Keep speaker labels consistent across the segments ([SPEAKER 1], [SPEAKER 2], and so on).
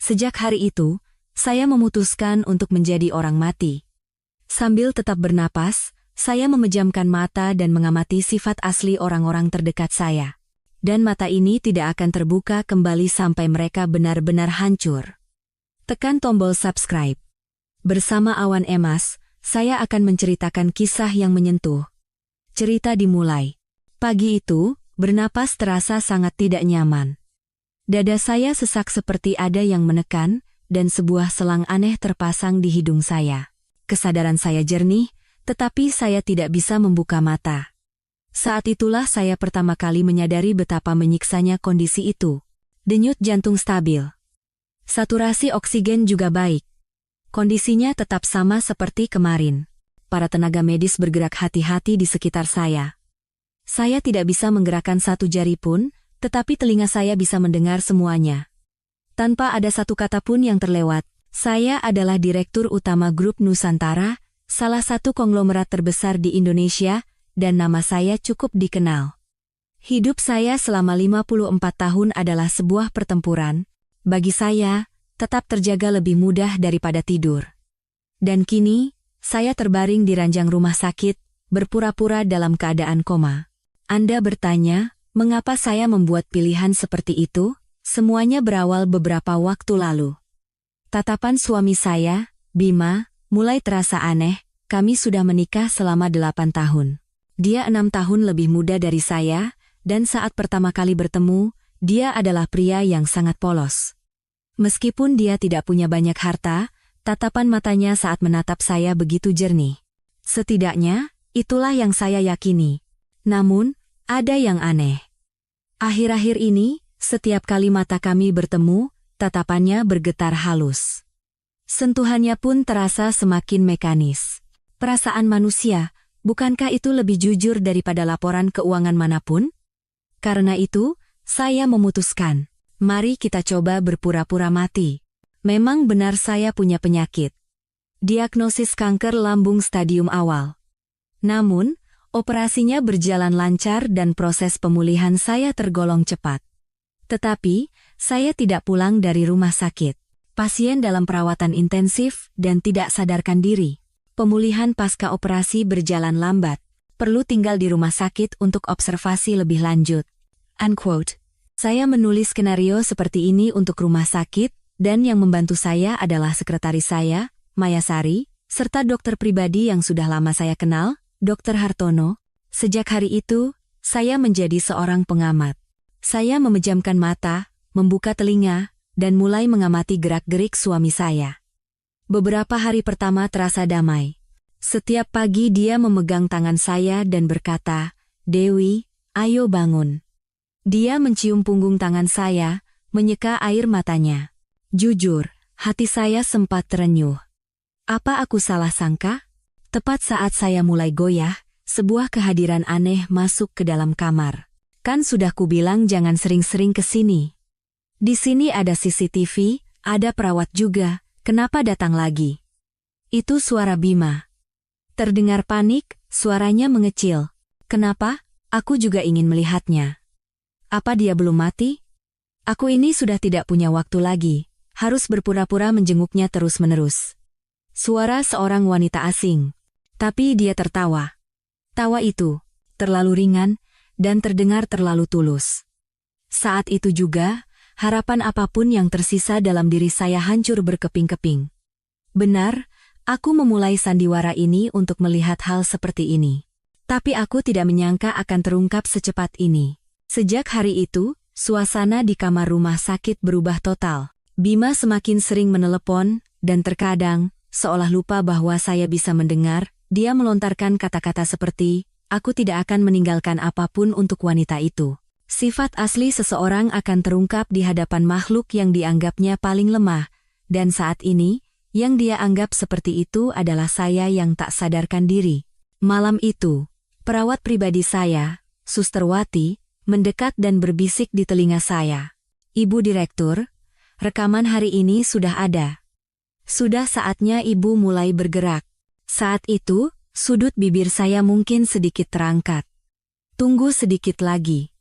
[SPEAKER 1] Sejak hari itu, saya memutuskan untuk menjadi orang mati. Sambil tetap bernapas, saya memejamkan mata dan mengamati sifat asli orang-orang terdekat saya. Dan mata ini tidak akan terbuka kembali sampai mereka benar-benar hancur. Tekan tombol subscribe. Bersama Awan Emas, saya akan menceritakan kisah yang menyentuh. Cerita dimulai. Pagi itu, bernapas terasa sangat tidak nyaman. Dada saya sesak seperti ada yang menekan, dan sebuah selang aneh terpasang di hidung saya. Kesadaran saya jernih, tetapi saya tidak bisa membuka mata. Saat itulah saya pertama kali menyadari betapa menyiksanya kondisi itu. Denyut jantung stabil. Saturasi oksigen juga baik. Kondisinya tetap sama seperti kemarin. Para tenaga medis bergerak hati-hati di sekitar saya. Saya tidak bisa menggerakkan satu jari pun, tetapi telinga saya bisa mendengar semuanya. Tanpa ada satu kata pun yang terlewat, saya adalah Direktur Utama Grup Nusantara, salah satu konglomerat terbesar di Indonesia, dan nama saya cukup dikenal. Hidup saya selama 54 tahun adalah sebuah pertempuran. Bagi saya, tetap terjaga lebih mudah daripada tidur. Dan kini, saya terbaring di ranjang rumah sakit, berpura-pura dalam keadaan koma. Anda bertanya, mengapa saya membuat pilihan seperti itu? Semuanya berawal beberapa waktu lalu. Tatapan suami saya, Bima, mulai terasa aneh. Kami sudah menikah selama 8 tahun. Dia 6 tahun lebih muda dari saya, dan saat pertama kali bertemu, dia adalah pria yang sangat polos. Meskipun dia tidak punya banyak harta, tatapan matanya saat menatap saya begitu jernih. Setidaknya, itulah yang saya yakini. Namun, ada yang aneh. Akhir-akhir ini, setiap kali mata kami bertemu, tatapannya bergetar halus. Sentuhannya pun terasa semakin mekanis. Perasaan manusia, bukankah itu lebih jujur daripada laporan keuangan manapun? Karena itu, saya memutuskan, mari kita coba berpura-pura mati. Memang benar saya punya penyakit. Diagnosis kanker lambung stadium awal. Namun, operasinya berjalan lancar dan proses pemulihan saya tergolong cepat. Tetapi, saya tidak pulang dari rumah sakit. Pasien dalam perawatan intensif dan tidak sadarkan diri. Pemulihan pasca operasi berjalan lambat. Perlu tinggal di rumah sakit untuk observasi lebih lanjut. Unquote. Saya menulis skenario seperti ini untuk rumah sakit, dan yang membantu saya adalah sekretaris saya, Mayasari, serta dokter pribadi yang sudah lama saya kenal, Dr. Hartono. Sejak hari itu, saya menjadi seorang pengamat. Saya memejamkan mata, membuka telinga, dan mulai mengamati gerak-gerik suami saya. Beberapa hari pertama terasa damai. Setiap pagi dia memegang tangan saya dan berkata, "Dewi, ayo bangun." Dia mencium punggung tangan saya, menyeka air matanya. Jujur, hati saya sempat terenyuh. Apa aku salah sangka? Tepat saat saya mulai goyah, sebuah kehadiran aneh masuk ke dalam kamar. Kan sudah kubilang jangan sering-sering ke sini. Di sini ada CCTV, ada perawat juga, kenapa datang lagi? Itu suara Bima. Terdengar panik, suaranya mengecil. Kenapa? Aku juga ingin melihatnya. Apa dia belum mati? Aku ini sudah tidak punya waktu lagi, harus berpura-pura menjenguknya terus-menerus. Suara seorang wanita asing. Tapi dia tertawa. Tawa itu, terlalu ringan, dan terdengar terlalu tulus. Saat itu juga, harapan apapun yang tersisa dalam diri saya hancur berkeping-keping. Benar, aku memulai sandiwara ini untuk melihat hal seperti ini. Tapi aku tidak menyangka akan terungkap secepat ini. Sejak hari itu, suasana di kamar rumah sakit berubah total. Bima semakin sering menelepon, dan terkadang, seolah lupa bahwa saya bisa mendengar, dia melontarkan kata-kata seperti, "Aku tidak akan meninggalkan apapun untuk wanita itu." Sifat asli seseorang akan terungkap di hadapan makhluk yang dianggapnya paling lemah, dan saat ini, yang dia anggap seperti itu adalah saya yang tak sadarkan diri. Malam itu, perawat pribadi saya, Suster Wati, mendekat dan berbisik di telinga saya. "Ibu Direktur, rekaman hari ini sudah ada. Sudah saatnya Ibu mulai bergerak." Saat itu, sudut bibir saya mungkin sedikit terangkat. Tunggu sedikit lagi.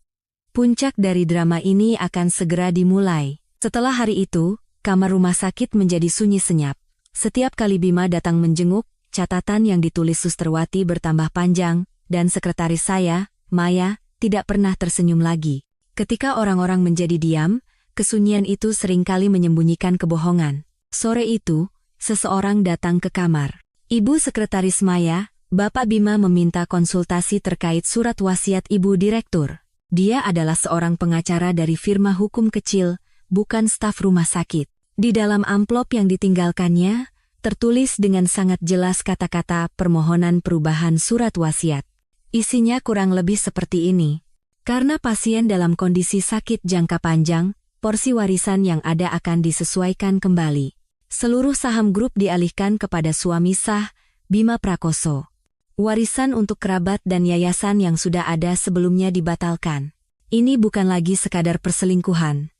[SPEAKER 1] Puncak dari drama ini akan segera dimulai. Setelah hari itu, kamar rumah sakit menjadi sunyi senyap. Setiap kali Bima datang menjenguk, catatan yang ditulis Susterwati bertambah panjang, dan sekretaris saya, Maya, tidak pernah tersenyum lagi. Ketika orang-orang menjadi diam, kesunyian itu seringkali menyembunyikan kebohongan. Sore itu, seseorang datang ke kamar. Ibu sekretaris Maya, Bapak Bima meminta konsultasi terkait surat wasiat Ibu Direktur. Dia adalah seorang pengacara dari firma hukum kecil, bukan staf rumah sakit. Di dalam amplop yang ditinggalkannya, tertulis dengan sangat jelas kata-kata permohonan perubahan surat wasiat. Isinya kurang lebih seperti ini. Karena pasien dalam kondisi sakit jangka panjang, porsi warisan yang ada akan disesuaikan kembali. Seluruh saham grup dialihkan kepada suami sah, Bima Prakoso. Warisan untuk kerabat dan yayasan yang sudah ada sebelumnya dibatalkan. Ini bukan lagi sekadar perselingkuhan.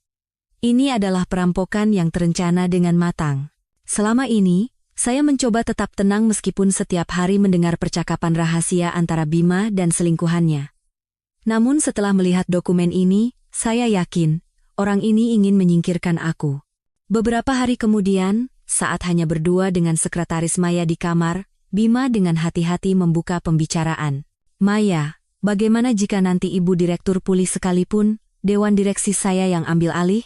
[SPEAKER 1] Ini adalah perampokan yang terencana dengan matang. Selama ini, saya mencoba tetap tenang meskipun setiap hari mendengar percakapan rahasia antara Bima dan selingkuhannya. Namun setelah melihat dokumen ini, saya yakin, orang ini ingin menyingkirkan aku. Beberapa hari kemudian, saat hanya berdua dengan sekretaris Maya di kamar, Bima dengan hati-hati membuka pembicaraan. Maya, bagaimana jika nanti Ibu Direktur pulih sekalipun, Dewan Direksi saya yang ambil alih?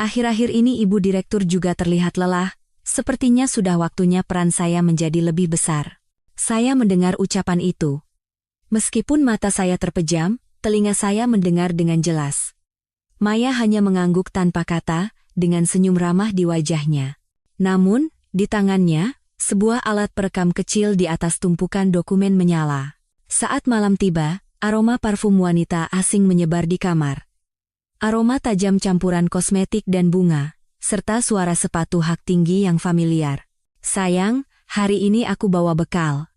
[SPEAKER 1] Akhir-akhir ini Ibu Direktur juga terlihat lelah, sepertinya sudah waktunya peran saya menjadi lebih besar. Saya mendengar ucapan itu. Meskipun mata saya terpejam, telinga saya mendengar dengan jelas. Maya hanya mengangguk tanpa kata, dengan senyum ramah di wajahnya. Namun, di tangannya, sebuah alat perekam kecil di atas tumpukan dokumen menyala. Saat malam tiba, aroma parfum wanita asing menyebar di kamar. Aroma tajam campuran kosmetik dan bunga, serta suara sepatu hak tinggi yang familiar. Sayang, hari ini aku bawa bekal.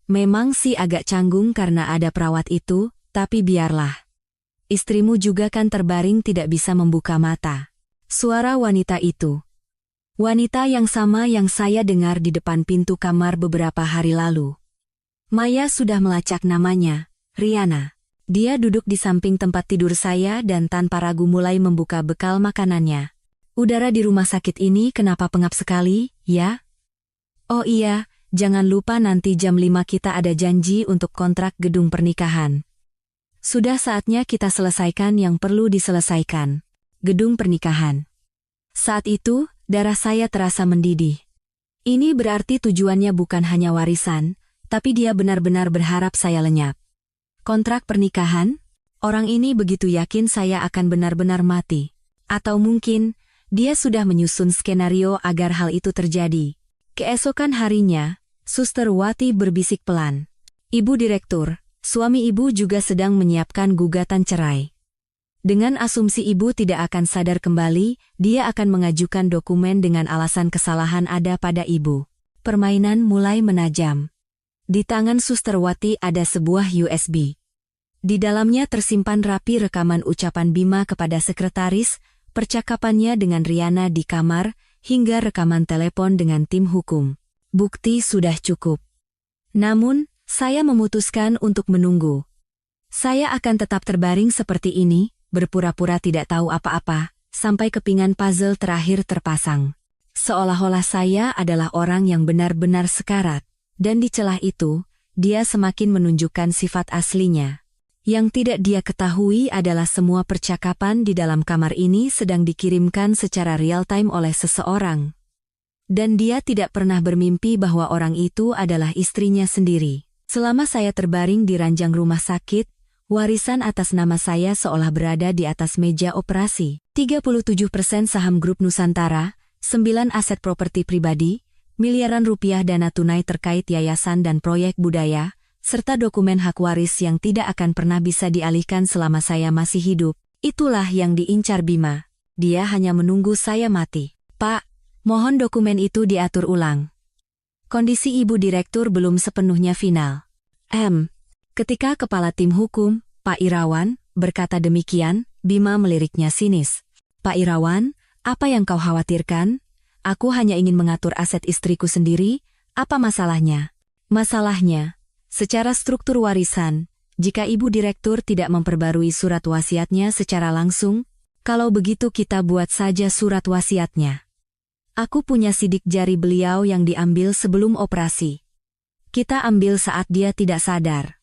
[SPEAKER 1] Memang sih agak canggung karena ada perawat itu, tapi biarlah. Istrimu juga kan terbaring tidak bisa membuka mata. Suara wanita itu. Wanita yang sama yang saya dengar di depan pintu kamar beberapa hari lalu. Maya sudah melacak namanya, Riana. Dia duduk di samping tempat tidur saya dan tanpa ragu mulai membuka bekal makanannya. Udara di rumah sakit ini kenapa pengap sekali, ya? Oh iya, jangan lupa nanti jam 5 kita ada janji untuk kontrak gedung pernikahan. Sudah saatnya kita selesaikan yang perlu diselesaikan. Gedung pernikahan. Saat itu, darah saya terasa mendidih. Ini berarti tujuannya bukan hanya warisan, tapi dia benar-benar berharap saya lenyap. Kontrak pernikahan? Orang ini begitu yakin saya akan benar-benar mati. Atau mungkin, dia sudah menyusun skenario agar hal itu terjadi. Keesokan harinya, Susterwati berbisik pelan. Ibu Direktur, suami ibu juga sedang menyiapkan gugatan cerai. Dengan asumsi ibu tidak akan sadar kembali, dia akan mengajukan dokumen dengan alasan kesalahan ada pada ibu. Permainan mulai menajam. Di tangan Susterwati ada sebuah USB. Di dalamnya tersimpan rapi rekaman ucapan Bima kepada sekretaris, percakapannya dengan Riana di kamar, hingga rekaman telepon dengan tim hukum. Bukti sudah cukup. Namun, saya memutuskan untuk menunggu. Saya akan tetap terbaring seperti ini, berpura-pura tidak tahu apa-apa, sampai kepingan puzzle terakhir terpasang. Seolah-olah saya adalah orang yang benar-benar sekarat, dan di celah itu, dia semakin menunjukkan sifat aslinya. Yang tidak dia ketahui adalah semua percakapan di dalam kamar ini sedang dikirimkan secara real-time oleh seseorang. Dan dia tidak pernah bermimpi bahwa orang itu adalah istrinya sendiri. Selama saya terbaring di ranjang rumah sakit, warisan atas nama saya seolah berada di atas meja operasi. 37% saham grup Nusantara, 9 aset properti pribadi, miliaran rupiah dana tunai terkait yayasan dan proyek budaya, serta dokumen hak waris yang tidak akan pernah bisa dialihkan selama saya masih hidup. Itulah yang diincar Bima. Dia hanya menunggu saya mati. Pak, mohon dokumen itu diatur ulang. Kondisi Ibu Direktur belum sepenuhnya final. Ketika kepala tim hukum, Pak Irawan, berkata demikian, Bima meliriknya sinis. Pak Irawan, apa yang kau khawatirkan? Aku hanya ingin mengatur aset istriku sendiri, apa masalahnya? Masalahnya, secara struktur warisan, jika Ibu Direktur tidak memperbarui surat wasiatnya secara langsung, Kalau begitu kita buat saja surat wasiatnya. Aku punya sidik jari beliau yang diambil sebelum operasi. Kita ambil saat dia tidak sadar.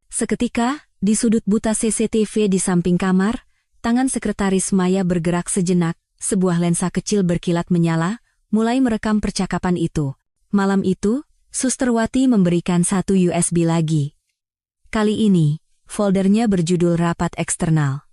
[SPEAKER 1] Seketika, di sudut buta CCTV di samping kamar, tangan sekretaris Maya bergerak sejenak, sebuah lensa kecil berkilat menyala, mulai merekam percakapan itu. Malam itu, Suster Wati memberikan satu USB lagi. Kali ini, foldernya berjudul Rapat Eksternal.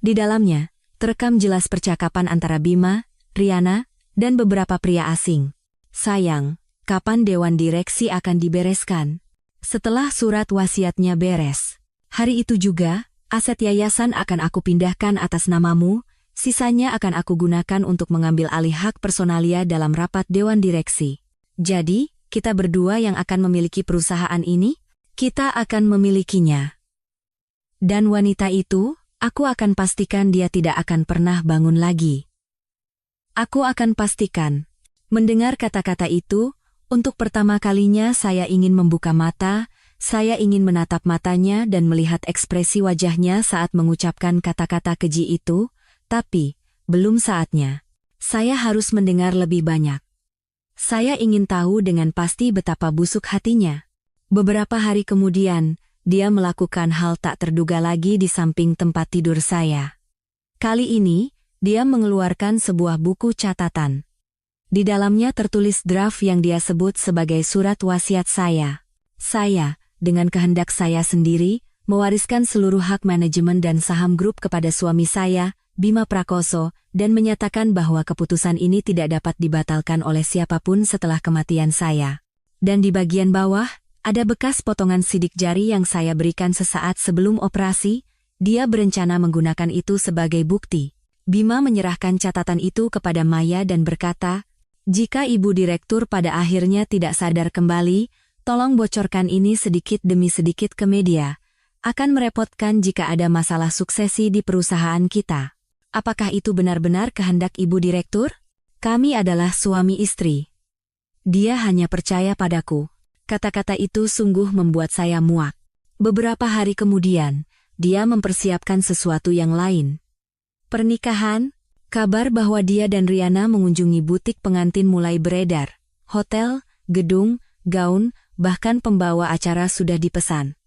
[SPEAKER 1] Di dalamnya, terekam jelas percakapan antara Bima, Riana, dan beberapa pria asing. Sayang, kapan Dewan Direksi akan dibereskan? Setelah surat wasiatnya beres. Hari itu juga, aset yayasan akan aku pindahkan atas namamu, sisanya akan aku gunakan untuk mengambil alih hak personalia dalam rapat Dewan Direksi. Jadi, kita berdua yang akan memiliki perusahaan ini, kita akan memilikinya. Dan wanita itu, aku akan pastikan dia tidak akan pernah bangun lagi. Aku akan pastikan. Mendengar kata-kata itu, untuk pertama kalinya saya ingin membuka mata, saya ingin menatap matanya dan melihat ekspresi wajahnya saat mengucapkan kata-kata keji itu, tapi, belum saatnya. Saya harus mendengar lebih banyak. Saya ingin tahu dengan pasti betapa busuk hatinya. Beberapa hari kemudian, dia melakukan hal tak terduga lagi di samping tempat tidur saya. Kali ini, dia mengeluarkan sebuah buku catatan. Di dalamnya tertulis draft yang dia sebut sebagai surat wasiat saya. Saya, dengan kehendak saya sendiri, mewariskan seluruh hak manajemen dan saham grup kepada suami saya, Bima Prakoso, dan menyatakan bahwa keputusan ini tidak dapat dibatalkan oleh siapapun setelah kematian saya. Dan di bagian bawah, ada bekas potongan sidik jari yang saya berikan sesaat sebelum operasi, dia berencana menggunakan itu sebagai bukti. Bima menyerahkan catatan itu kepada Maya dan berkata, "Jika Ibu Direktur pada akhirnya tidak sadar kembali, tolong bocorkan ini sedikit demi sedikit ke media. Akan merepotkan jika ada masalah suksesi di perusahaan kita. Apakah itu benar-benar kehendak Ibu Direktur? Kami adalah suami istri. Dia hanya percaya padaku." Kata-kata itu sungguh membuat saya muak. Beberapa hari kemudian, dia mempersiapkan sesuatu yang lain. Pernikahan, kabar bahwa dia dan Riana mengunjungi butik pengantin mulai beredar. Hotel, gedung, gaun, bahkan pembawa acara sudah dipesan.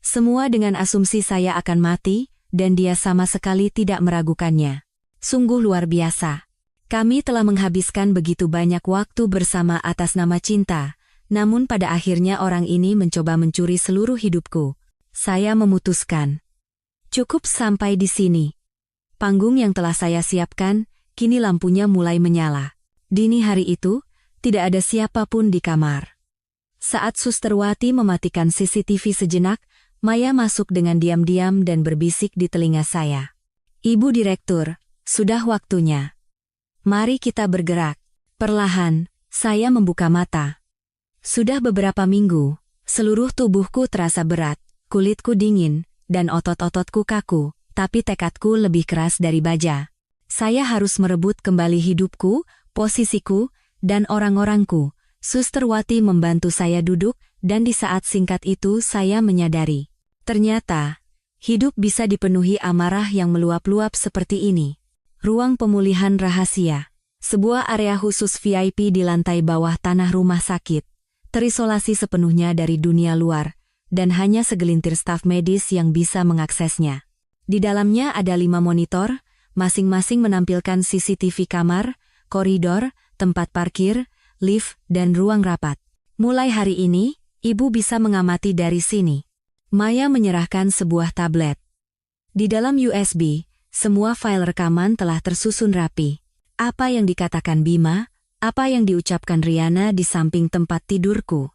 [SPEAKER 1] Semua dengan asumsi saya akan mati, dan dia sama sekali tidak meragukannya. Sungguh luar biasa. Kami telah menghabiskan begitu banyak waktu bersama atas nama cinta, namun pada akhirnya orang ini mencoba mencuri seluruh hidupku. Saya memutuskan. Cukup sampai di sini. Panggung yang telah saya siapkan, kini lampunya mulai menyala. Dini hari itu, tidak ada siapapun di kamar. Saat Suster Wati mematikan CCTV sejenak, Maya masuk dengan diam-diam dan berbisik di telinga saya. "Ibu Direktur, sudah waktunya. Mari kita bergerak." Perlahan, saya membuka mata. Sudah beberapa minggu, seluruh tubuhku terasa berat, kulitku dingin, dan otot-ototku kaku. Tapi tekadku lebih keras dari baja. Saya harus merebut kembali hidupku, posisiku, dan orang-orangku. Suster Wati membantu saya duduk, dan di saat singkat itu saya menyadari. Ternyata, hidup bisa dipenuhi amarah yang meluap-luap seperti ini. Ruang pemulihan rahasia. Sebuah area khusus VIP di lantai bawah tanah rumah sakit. Terisolasi sepenuhnya dari dunia luar, dan hanya segelintir staf medis yang bisa mengaksesnya. Di dalamnya ada 5 monitor, masing-masing menampilkan CCTV kamar, koridor, tempat parkir, lift, dan ruang rapat. Mulai hari ini, Ibu bisa mengamati dari sini. Maya menyerahkan sebuah tablet. Di dalam USB, semua file rekaman telah tersusun rapi. Apa yang dikatakan Bima, apa yang diucapkan Riana di samping tempat tidurku.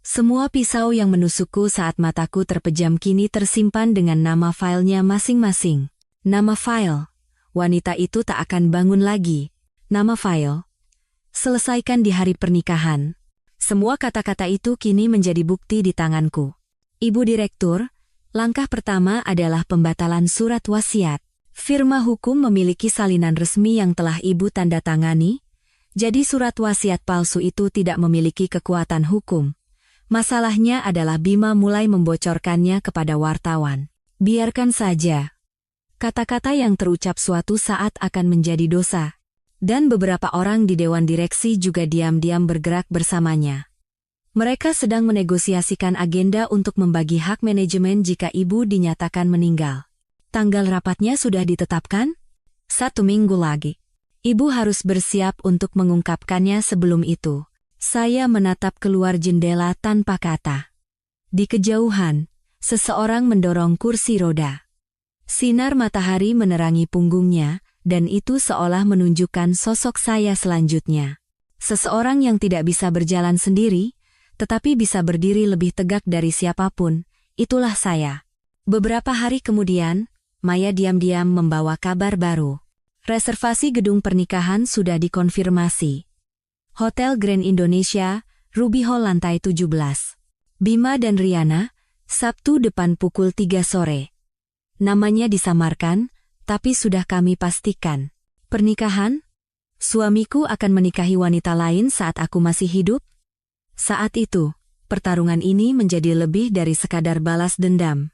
[SPEAKER 1] Semua pisau yang menusukku saat mataku terpejam kini tersimpan dengan nama filenya masing-masing. Nama file. Wanita itu tak akan bangun lagi. Nama file. Selesaikan di hari pernikahan. Semua kata-kata itu kini menjadi bukti di tanganku. Ibu Direktur, langkah pertama adalah pembatalan surat wasiat. Firma hukum memiliki salinan resmi yang telah Ibu tanda tangani, jadi surat wasiat palsu itu tidak memiliki kekuatan hukum. Masalahnya adalah Bima mulai membocorkannya kepada wartawan. Biarkan saja. Kata-kata yang terucap suatu saat akan menjadi dosa. Dan beberapa orang di dewan direksi juga diam-diam bergerak bersamanya. Mereka sedang menegosiasikan agenda untuk membagi hak manajemen jika ibu dinyatakan meninggal. Tanggal rapatnya sudah ditetapkan? 1 minggu lagi. Ibu harus bersiap untuk mengungkapkannya sebelum itu. Saya menatap keluar jendela tanpa kata. Di kejauhan, seseorang mendorong kursi roda. Sinar matahari menerangi punggungnya, dan itu seolah menunjukkan sosok saya selanjutnya. Seseorang yang tidak bisa berjalan sendiri, tetapi bisa berdiri lebih tegak dari siapapun, itulah saya. Beberapa hari kemudian, Maya diam-diam membawa kabar baru. Reservasi gedung pernikahan sudah dikonfirmasi. Hotel Grand Indonesia, Ruby Hall lantai 17. Bima dan Riana, Sabtu depan pukul 3 sore. Namanya disamarkan, tapi sudah kami pastikan. Pernikahan? Suamiku akan menikahi wanita lain saat aku masih hidup? Saat itu, pertarungan ini menjadi lebih dari sekadar balas dendam.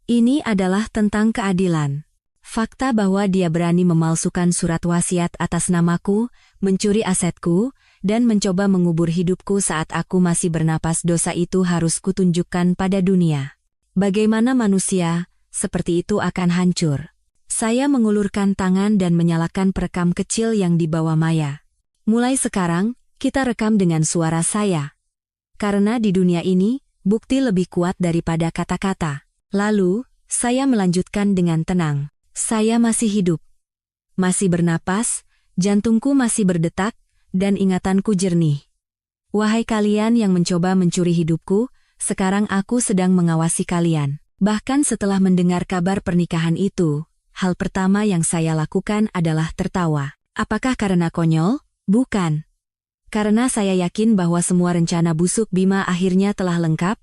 [SPEAKER 1] Ini adalah tentang keadilan. Fakta bahwa dia berani memalsukan surat wasiat atas namaku, mencuri asetku, dan mencoba mengubur hidupku saat aku masih bernapas, dosa itu harus kutunjukkan pada dunia. Bagaimana manusia seperti itu akan hancur. Saya mengulurkan tangan dan menyalakan perekam kecil yang dibawa Maya. Mulai sekarang, kita rekam dengan suara saya. Karena di dunia ini, bukti lebih kuat daripada kata-kata. Lalu, saya melanjutkan dengan tenang. Saya masih hidup. Masih bernapas, jantungku masih berdetak, dan ingatanku jernih. Wahai kalian yang mencoba mencuri hidupku, sekarang aku sedang mengawasi kalian. Bahkan setelah mendengar kabar pernikahan itu, hal pertama yang saya lakukan adalah tertawa. Apakah karena konyol? Bukan. Karena saya yakin bahwa semua rencana busuk Bima akhirnya telah lengkap,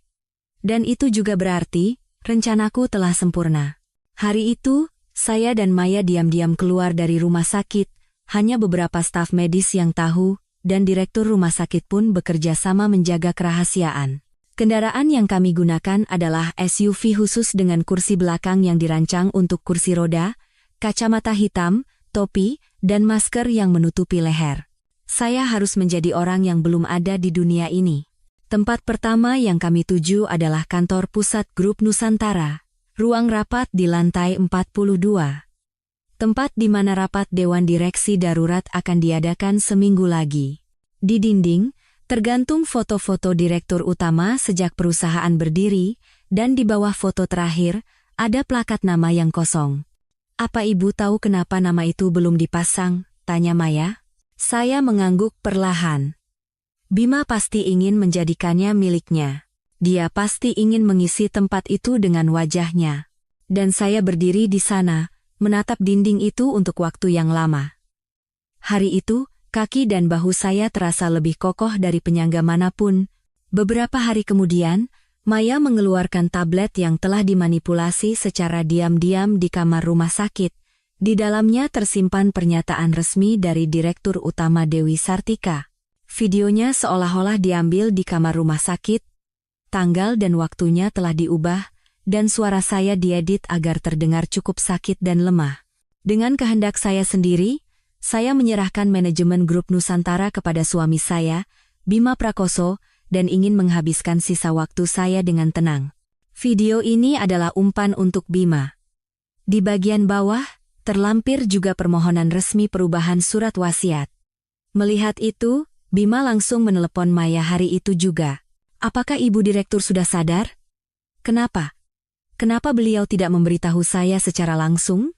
[SPEAKER 1] dan itu juga berarti rencanaku telah sempurna. Hari itu, saya dan Maya diam-diam keluar dari rumah sakit, hanya beberapa staf medis yang tahu, dan direktur rumah sakit pun bekerja sama menjaga kerahasiaan. Kendaraan yang kami gunakan adalah SUV khusus dengan kursi belakang yang dirancang untuk kursi roda, kacamata hitam, topi, dan masker yang menutupi leher. Saya harus menjadi orang yang belum ada di dunia ini. Tempat pertama yang kami tuju adalah kantor pusat Grup Nusantara, ruang rapat di lantai 42. Tempat di mana rapat Dewan Direksi Darurat akan diadakan seminggu lagi. Di dinding, tergantung foto-foto direktur utama sejak perusahaan berdiri, dan di bawah foto terakhir, ada plakat nama yang kosong. Apa ibu tahu kenapa nama itu belum dipasang? Tanya Maya. Saya mengangguk perlahan. Bima pasti ingin menjadikannya miliknya. Dia pasti ingin mengisi tempat itu dengan wajahnya. Dan saya berdiri di sana, menatap dinding itu untuk waktu yang lama. Hari itu, kaki dan bahu saya terasa lebih kokoh dari penyangga manapun. Beberapa hari kemudian, Maya mengeluarkan tablet yang telah dimanipulasi secara diam-diam di kamar rumah sakit. Di dalamnya tersimpan pernyataan resmi dari Direktur Utama Dewi Sartika. Videonya seolah-olah diambil di kamar rumah sakit. Tanggal dan waktunya telah diubah, dan suara saya diedit agar terdengar cukup sakit dan lemah. Dengan kehendak saya sendiri, saya menyerahkan manajemen Grup Nusantara kepada suami saya, Bima Prakoso, dan ingin menghabiskan sisa waktu saya dengan tenang. Video ini adalah umpan untuk Bima. Di bagian bawah, terlampir juga permohonan resmi perubahan surat wasiat. Melihat itu, Bima langsung menelepon Maya hari itu juga. Apakah ibu direktur sudah sadar? Kenapa? Kenapa beliau tidak memberitahu saya secara langsung?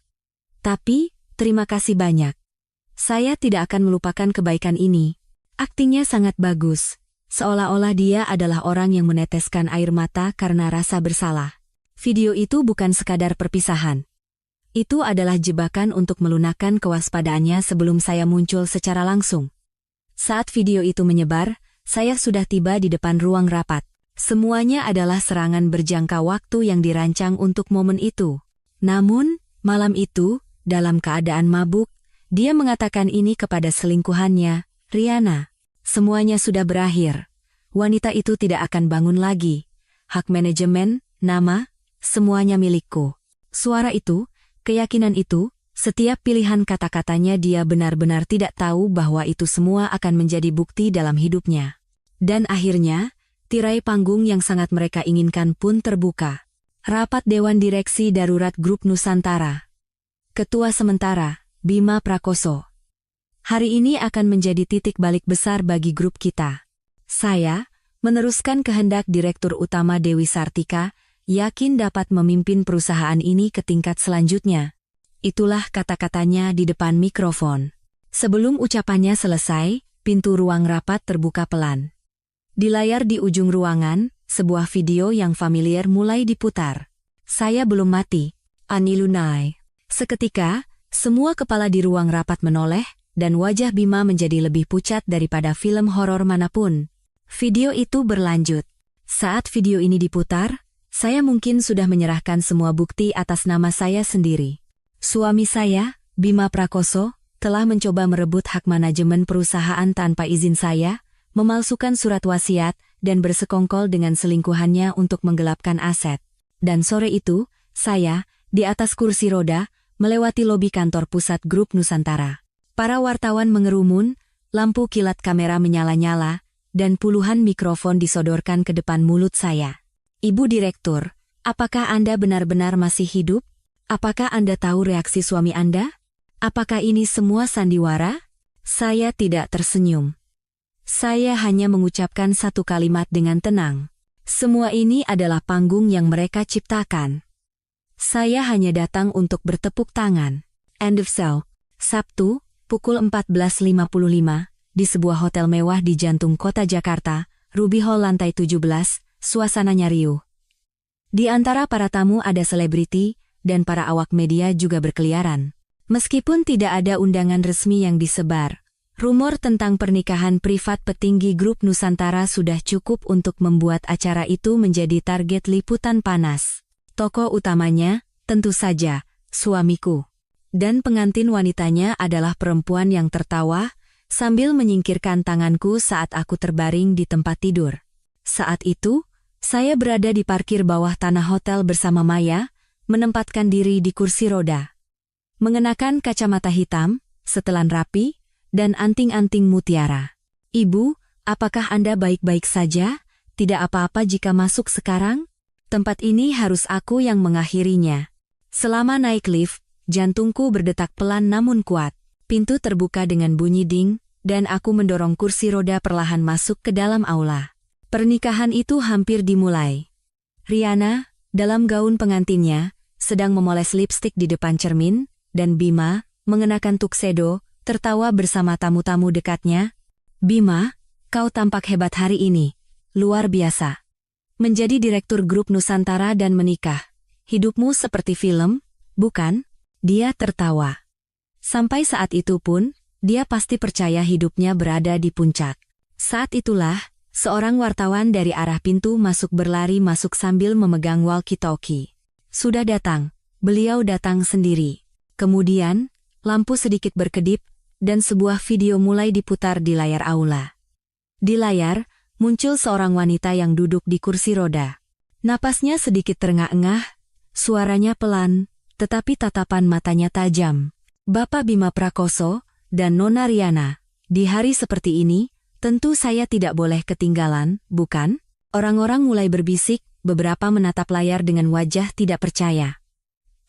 [SPEAKER 1] Tapi, terima kasih banyak. Saya tidak akan melupakan kebaikan ini. Aktingnya sangat bagus. Seolah-olah dia adalah orang yang meneteskan air mata karena rasa bersalah. Video itu bukan sekadar perpisahan. Itu adalah jebakan untuk melunakkan kewaspadaannya sebelum saya muncul secara langsung. Saat video itu menyebar, saya sudah tiba di depan ruang rapat. Semuanya adalah serangan berjangka waktu yang dirancang untuk momen itu. Namun, malam itu, dalam keadaan mabuk, dia mengatakan ini kepada selingkuhannya, Riana. Semuanya sudah berakhir. Wanita itu tidak akan bangun lagi. Hak manajemen, nama, semuanya milikku. Suara itu, Keyakinan itu, setiap pilihan kata-katanya dia benar-benar tidak tahu bahwa itu semua akan menjadi bukti dalam hidupnya. Dan akhirnya, tirai panggung yang sangat mereka inginkan pun terbuka. Rapat Dewan Direksi Darurat Grup Nusantara. Ketua Sementara, Bima Prakoso. Hari ini akan menjadi titik balik besar bagi grup kita. Saya, meneruskan kehendak Direktur Utama Dewi Sartika, yakin dapat memimpin perusahaan ini ke tingkat selanjutnya. Itulah kata-katanya di depan mikrofon. Sebelum ucapannya selesai, pintu ruang rapat terbuka pelan. Di layar di ujung ruangan, sebuah video yang familiar mulai diputar. Saya belum mati. Ani Lunai. Seketika, semua kepala di ruang rapat menoleh, dan wajah Bima menjadi lebih pucat daripada film horor manapun. Video itu berlanjut. Saat video ini diputar, saya mungkin sudah menyerahkan semua bukti atas nama saya sendiri. Suami saya, Bima Prakoso, telah mencoba merebut hak manajemen perusahaan tanpa izin saya, memalsukan surat wasiat, dan bersekongkol dengan selingkuhannya untuk menggelapkan aset. Dan sore itu, saya, di atas kursi roda, melewati lobi kantor pusat Grup Nusantara. Para wartawan mengerumun, lampu kilat kamera menyala-nyala, dan puluhan mikrofon disodorkan ke depan mulut saya. Ibu Direktur, apakah Anda benar-benar masih hidup? Apakah Anda tahu reaksi suami Anda? Apakah ini semua sandiwara? Saya tidak tersenyum. Saya hanya mengucapkan satu kalimat dengan tenang. Semua ini adalah panggung yang mereka ciptakan. Saya hanya datang untuk bertepuk tangan. End of cell. Sabtu, pukul 14.55, di sebuah hotel mewah di jantung kota Jakarta, Ruby Hall lantai 17, suasananya riuh. Di antara para tamu ada selebriti, dan para awak media juga berkeliaran. Meskipun tidak ada undangan resmi yang disebar, rumor tentang pernikahan privat petinggi Grup Nusantara sudah cukup untuk membuat acara itu menjadi target liputan panas. Tokoh utamanya, tentu saja, suamiku. Dan pengantin wanitanya adalah perempuan yang tertawa, sambil menyingkirkan tanganku saat aku terbaring di tempat tidur. Saat itu, saya berada di parkir bawah tanah hotel bersama Maya, menempatkan diri di kursi roda. Mengenakan kacamata hitam, setelan rapi, dan anting-anting mutiara. Ibu, apakah Anda baik-baik saja? Tidak apa-apa jika masuk sekarang? Tempat ini harus aku yang mengakhirinya. Selama naik lift, jantungku berdetak pelan namun kuat. Pintu terbuka dengan bunyi ding, dan aku mendorong kursi roda perlahan masuk ke dalam aula. Pernikahan itu hampir dimulai. Riana, dalam gaun pengantinnya, sedang memoles lipstik di depan cermin, dan Bima, mengenakan tuxedo, tertawa bersama tamu-tamu dekatnya. Bima, kau tampak hebat hari ini. Luar biasa. Menjadi direktur Grup Nusantara dan menikah. Hidupmu seperti film, bukan? Dia tertawa. Sampai saat itu pun, dia pasti percaya hidupnya berada di puncak. Saat itulah, seorang wartawan dari arah pintu masuk berlari masuk sambil memegang walkie-talkie. Sudah datang. Beliau datang sendiri. Kemudian, lampu sedikit berkedip, dan sebuah video mulai diputar di layar aula. Di layar, muncul seorang wanita yang duduk di kursi roda. Napasnya sedikit terengah-engah, suaranya pelan, tetapi tatapan matanya tajam. Bapak Bima Prakoso dan Nona Riana, di hari seperti ini, tentu saya tidak boleh ketinggalan, bukan? Orang-orang mulai berbisik, beberapa menatap layar dengan wajah tidak percaya.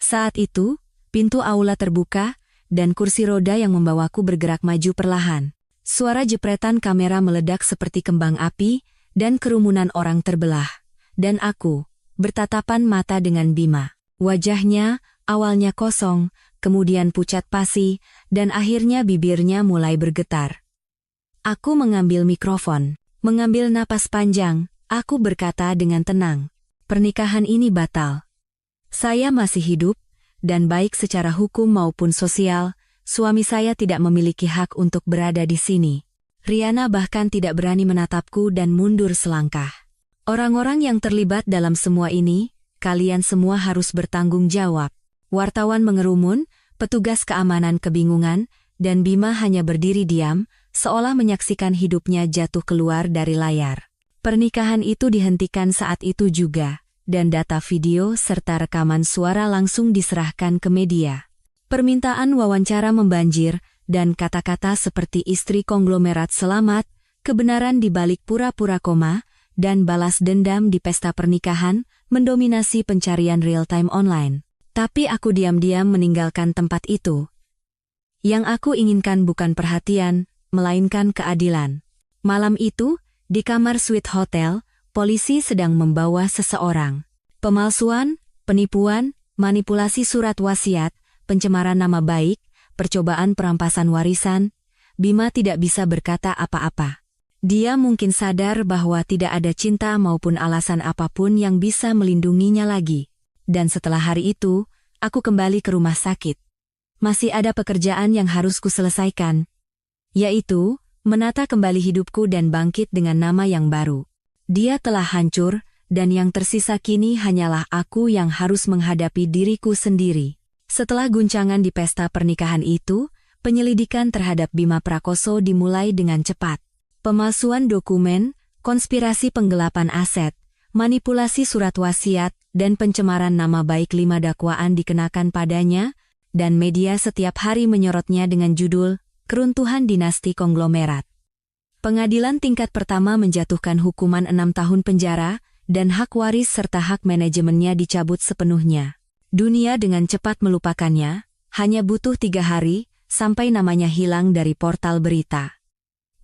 [SPEAKER 1] Saat itu, pintu aula terbuka, dan kursi roda yang membawaku bergerak maju perlahan. Suara jepretan kamera meledak seperti kembang api, dan kerumunan orang terbelah. Dan aku, bertatapan mata dengan Bima. Wajahnya, awalnya kosong, kemudian pucat pasi, dan akhirnya bibirnya mulai bergetar. Aku mengambil mikrofon, mengambil napas panjang. Aku berkata dengan tenang, pernikahan ini batal. Saya masih hidup, dan baik secara hukum maupun sosial, suami saya tidak memiliki hak untuk berada di sini. Riana bahkan tidak berani menatapku dan mundur selangkah. Orang-orang yang terlibat dalam semua ini, kalian semua harus bertanggung jawab. Wartawan mengerumun, petugas keamanan kebingungan, dan Bima hanya berdiri diam, seolah menyaksikan hidupnya jatuh keluar dari layar. Pernikahan itu dihentikan saat itu juga, dan data video serta rekaman suara langsung diserahkan ke media. Permintaan wawancara membanjir, dan kata-kata seperti istri konglomerat selamat, kebenaran di balik pura-pura koma, dan balas dendam di pesta pernikahan mendominasi pencarian real-time online. Tapi aku diam-diam meninggalkan tempat itu. Yang aku inginkan bukan perhatian, melainkan keadilan. Malam itu, di kamar suite hotel, polisi sedang membawa seseorang. Pemalsuan, penipuan, manipulasi surat wasiat, pencemaran nama baik, percobaan perampasan warisan. Bima tidak bisa berkata apa-apa. Dia mungkin sadar bahwa tidak ada cinta maupun alasan apapun yang bisa melindunginya lagi. Dan setelah hari itu, aku kembali ke rumah sakit. Masih ada pekerjaan yang harus kuselesaikan, yaitu menata kembali hidupku dan bangkit dengan nama yang baru. Dia telah hancur, dan yang tersisa kini hanyalah aku yang harus menghadapi diriku sendiri. Setelah guncangan di pesta pernikahan itu, penyelidikan terhadap Bima Prakoso dimulai dengan cepat. Pemalsuan dokumen, konspirasi penggelapan aset, manipulasi surat wasiat, dan pencemaran nama baik 5 dakwaan dikenakan padanya, dan media setiap hari menyorotnya dengan judul, Keruntuhan Dinasti Konglomerat. Pengadilan tingkat pertama menjatuhkan hukuman 6 tahun penjara, dan hak waris serta hak manajemennya dicabut sepenuhnya. Dunia dengan cepat melupakannya, hanya butuh 3 hari, sampai namanya hilang dari portal berita.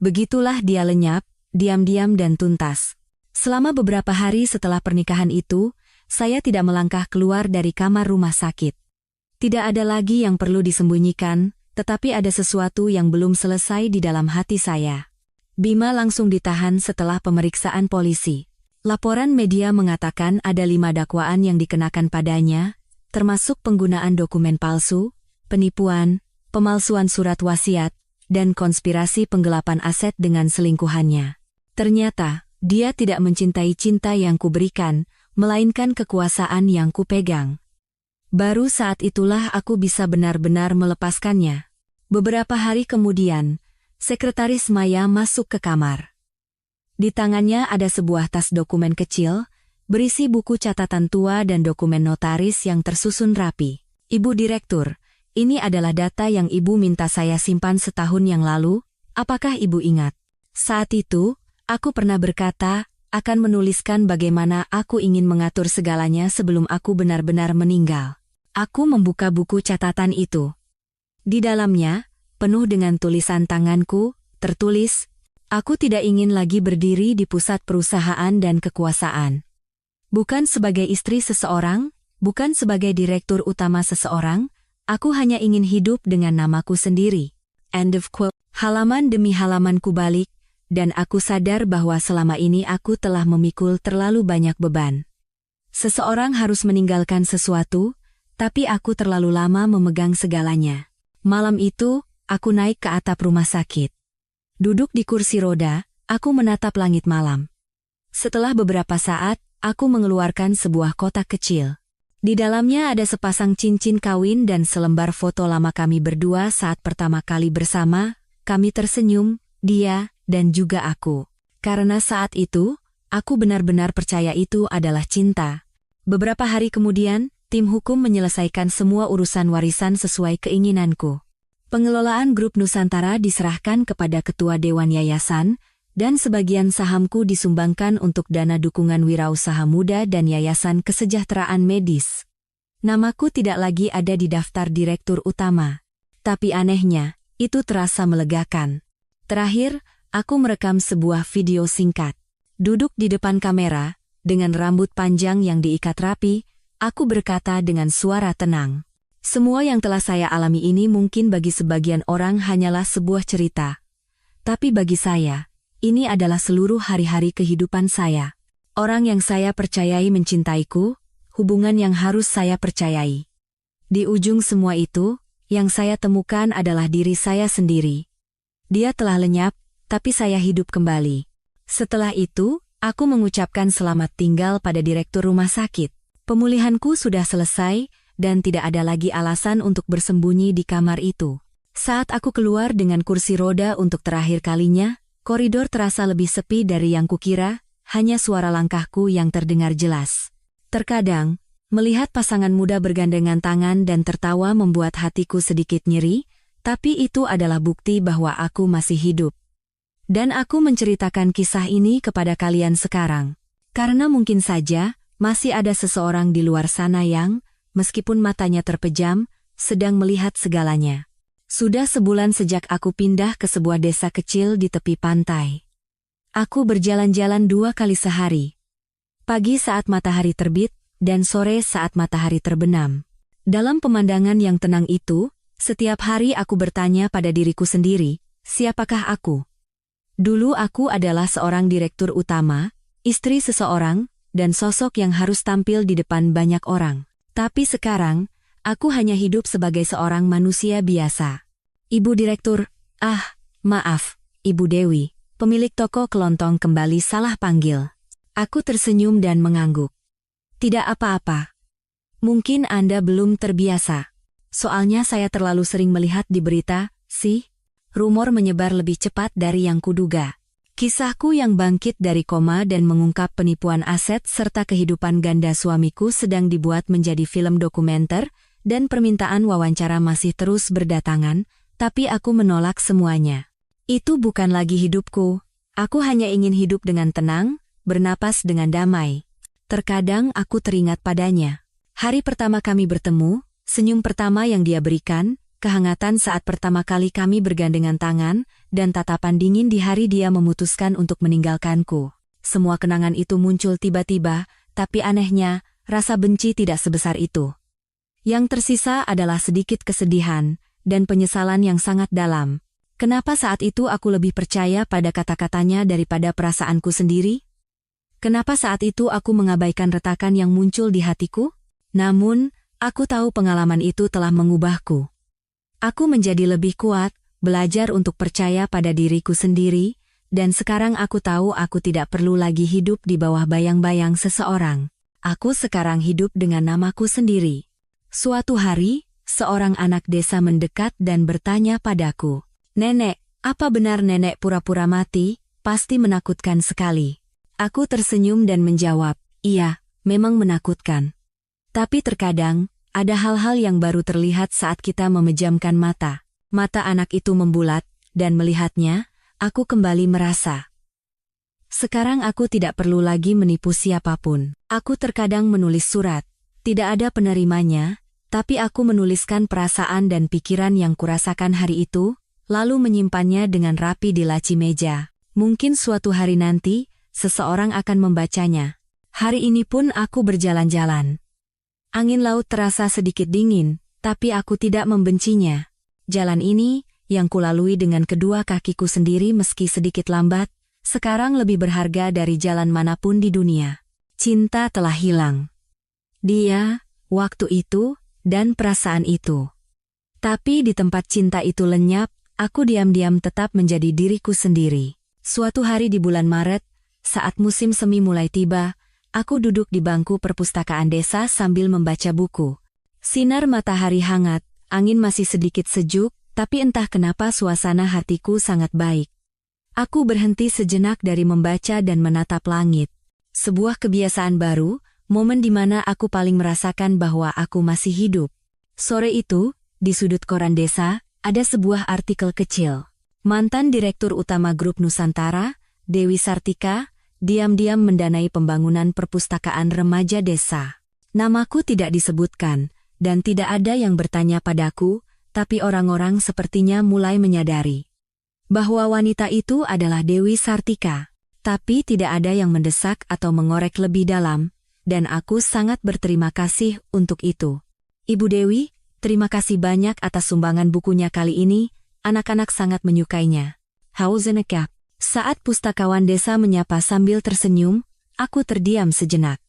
[SPEAKER 1] Begitulah dia lenyap, diam-diam dan tuntas. Selama beberapa hari setelah pernikahan itu, saya tidak melangkah keluar dari kamar rumah sakit. Tidak ada lagi yang perlu disembunyikan, tetapi ada sesuatu yang belum selesai di dalam hati saya. Bima langsung ditahan setelah pemeriksaan polisi. Laporan media mengatakan ada 5 dakwaan yang dikenakan padanya, termasuk penggunaan dokumen palsu, penipuan, pemalsuan surat wasiat, dan konspirasi penggelapan aset dengan selingkuhannya. Ternyata, dia tidak mencintai cinta yang kuberikan, melainkan kekuasaan yang kupegang. Baru saat itulah aku bisa benar-benar melepaskannya. Beberapa hari kemudian, Sekretaris Maya masuk ke kamar. Di tangannya ada sebuah tas dokumen kecil, berisi buku catatan tua dan dokumen notaris yang tersusun rapi. Ibu Direktur, ini adalah data yang Ibu minta saya simpan setahun yang lalu, apakah Ibu ingat? Saat itu, aku pernah berkata, akan menuliskan bagaimana aku ingin mengatur segalanya sebelum aku benar-benar meninggal. Aku membuka buku catatan itu. Di dalamnya, penuh dengan tulisan tanganku, tertulis, aku tidak ingin lagi berdiri di pusat perusahaan dan kekuasaan. Bukan sebagai istri seseorang, bukan sebagai direktur utama seseorang, aku hanya ingin hidup dengan namaku sendiri. End of quote. Halaman demi halaman ku balik, dan aku sadar bahwa selama ini aku telah memikul terlalu banyak beban. Seseorang harus meninggalkan sesuatu, tapi aku terlalu lama memegang segalanya. Malam itu, aku naik ke atap rumah sakit. Duduk di kursi roda, aku menatap langit malam. Setelah beberapa saat, aku mengeluarkan sebuah kotak kecil. Di dalamnya ada sepasang cincin kawin dan selembar foto lama kami berdua saat pertama kali bersama. Kami tersenyum, dia, dan juga aku. Karena saat itu, aku benar-benar percaya itu adalah cinta. Beberapa hari kemudian, tim hukum menyelesaikan semua urusan warisan sesuai keinginanku. Pengelolaan grup Nusantara diserahkan kepada ketua Dewan Yayasan, dan sebagian sahamku disumbangkan untuk dana dukungan wirausaha muda dan Yayasan Kesejahteraan Medis. Namaku tidak lagi ada di daftar direktur utama. Tapi anehnya, itu terasa melegakan. Terakhir, aku merekam sebuah video singkat. Duduk di depan kamera, dengan rambut panjang yang diikat rapi, aku berkata dengan suara tenang. Semua yang telah saya alami ini mungkin bagi sebagian orang hanyalah sebuah cerita. Tapi bagi saya, ini adalah seluruh hari-hari kehidupan saya. Orang yang saya percayai mencintaiku, hubungan yang harus saya percayai. Di ujung semua itu, yang saya temukan adalah diri saya sendiri. Dia telah lenyap, tapi saya hidup kembali. Setelah itu, aku mengucapkan selamat tinggal pada direktur rumah sakit. Pemulihanku sudah selesai, dan tidak ada lagi alasan untuk bersembunyi di kamar itu. Saat aku keluar dengan kursi roda untuk terakhir kalinya, koridor terasa lebih sepi dari yang kukira, hanya suara langkahku yang terdengar jelas. Terkadang, melihat pasangan muda bergandengan tangan dan tertawa membuat hatiku sedikit nyeri, tapi itu adalah bukti bahwa aku masih hidup. Dan aku menceritakan kisah ini kepada kalian sekarang, karena mungkin saja masih ada seseorang di luar sana yang, meskipun matanya terpejam, sedang melihat segalanya. Sudah sebulan sejak aku pindah ke sebuah desa kecil di tepi pantai. Aku berjalan-jalan 2 kali sehari. Pagi saat matahari terbit, dan sore saat matahari terbenam. Dalam pemandangan yang tenang itu, setiap hari aku bertanya pada diriku sendiri, siapakah aku? Dulu aku adalah seorang direktur utama, istri seseorang, dan sosok yang harus tampil di depan banyak orang. Tapi sekarang, aku hanya hidup sebagai seorang manusia biasa. Ibu direktur, maaf, Ibu Dewi, pemilik toko kelontong kembali salah panggil. Aku tersenyum dan mengangguk. Tidak apa-apa. Mungkin Anda belum terbiasa. Soalnya saya terlalu sering melihat di berita, sih. Rumor menyebar lebih cepat dari yang kuduga. Kisahku yang bangkit dari koma dan mengungkap penipuan aset serta kehidupan ganda suamiku sedang dibuat menjadi film dokumenter, dan permintaan wawancara masih terus berdatangan, tapi aku menolak semuanya. Itu bukan lagi hidupku. Aku hanya ingin hidup dengan tenang, bernapas dengan damai. Terkadang aku teringat padanya. Hari pertama kami bertemu, senyum pertama yang dia berikan, kehangatan saat pertama kali kami bergandengan tangan, dan tatapan dingin di hari dia memutuskan untuk meninggalkanku. Semua kenangan itu muncul tiba-tiba, tapi anehnya, rasa benci tidak sebesar itu. Yang tersisa adalah sedikit kesedihan, dan penyesalan yang sangat dalam. Kenapa saat itu aku lebih percaya pada kata-katanya daripada perasaanku sendiri? Kenapa saat itu aku mengabaikan retakan yang muncul di hatiku? Namun, aku tahu pengalaman itu telah mengubahku. Aku menjadi lebih kuat, belajar untuk percaya pada diriku sendiri, dan sekarang aku tahu aku tidak perlu lagi hidup di bawah bayang-bayang seseorang. Aku sekarang hidup dengan namaku sendiri. Suatu hari, seorang anak desa mendekat dan bertanya padaku, "Nenek, apa benar nenek pura-pura mati? Pasti menakutkan sekali." Aku tersenyum dan menjawab, "Iya, memang menakutkan. Tapi terkadang, ada hal-hal yang baru terlihat saat kita memejamkan mata." Mata anak itu membulat, dan melihatnya, aku kembali merasa. Sekarang aku tidak perlu lagi menipu siapapun. Aku terkadang menulis surat. Tidak ada penerimanya, tapi aku menuliskan perasaan dan pikiran yang kurasakan hari itu, lalu menyimpannya dengan rapi di laci meja. Mungkin suatu hari nanti, seseorang akan membacanya. Hari ini pun aku berjalan-jalan. Angin laut terasa sedikit dingin, tapi aku tidak membencinya. Jalan ini, yang kulalui dengan kedua kakiku sendiri meski sedikit lambat, sekarang lebih berharga dari jalan manapun di dunia. Cinta telah hilang. Dia, waktu itu, dan perasaan itu. Tapi di tempat cinta itu lenyap, aku diam-diam tetap menjadi diriku sendiri. Suatu hari di bulan Maret, saat musim semi mulai tiba, aku duduk di bangku perpustakaan desa sambil membaca buku. Sinar matahari hangat, angin masih sedikit sejuk, tapi entah kenapa suasana hatiku sangat baik. Aku berhenti sejenak dari membaca dan menatap langit. Sebuah kebiasaan baru, momen di mana aku paling merasakan bahwa aku masih hidup. Sore itu, di sudut koran desa, ada sebuah artikel kecil. Mantan Direktur Utama Grup Nusantara, Dewi Sartika, diam-diam mendanai pembangunan perpustakaan remaja desa. Namaku tidak disebutkan, dan tidak ada yang bertanya padaku, tapi orang-orang sepertinya mulai menyadari bahwa wanita itu adalah Dewi Sartika. Tapi tidak ada yang mendesak atau mengorek lebih dalam, dan aku sangat berterima kasih untuk itu. Ibu Dewi, terima kasih banyak atas sumbangan bukunya kali ini, anak-anak sangat menyukainya. Hausenekap. Saat pustakawan desa menyapa sambil tersenyum, aku terdiam sejenak.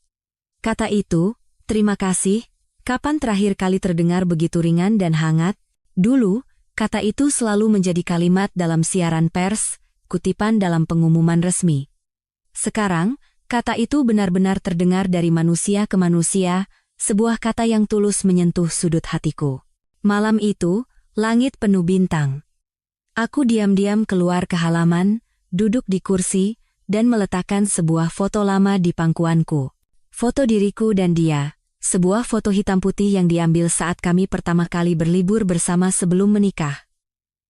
[SPEAKER 1] Kata itu, terima kasih, kapan terakhir kali terdengar begitu ringan dan hangat? Dulu, kata itu selalu menjadi kalimat dalam siaran pers, kutipan dalam pengumuman resmi. Sekarang, kata itu benar-benar terdengar dari manusia ke manusia, sebuah kata yang tulus menyentuh sudut hatiku. Malam itu, langit penuh bintang. Aku diam-diam keluar ke halaman, duduk di kursi, dan meletakkan sebuah foto lama di pangkuanku. Foto diriku dan dia. Sebuah foto hitam putih yang diambil saat kami pertama kali berlibur bersama sebelum menikah.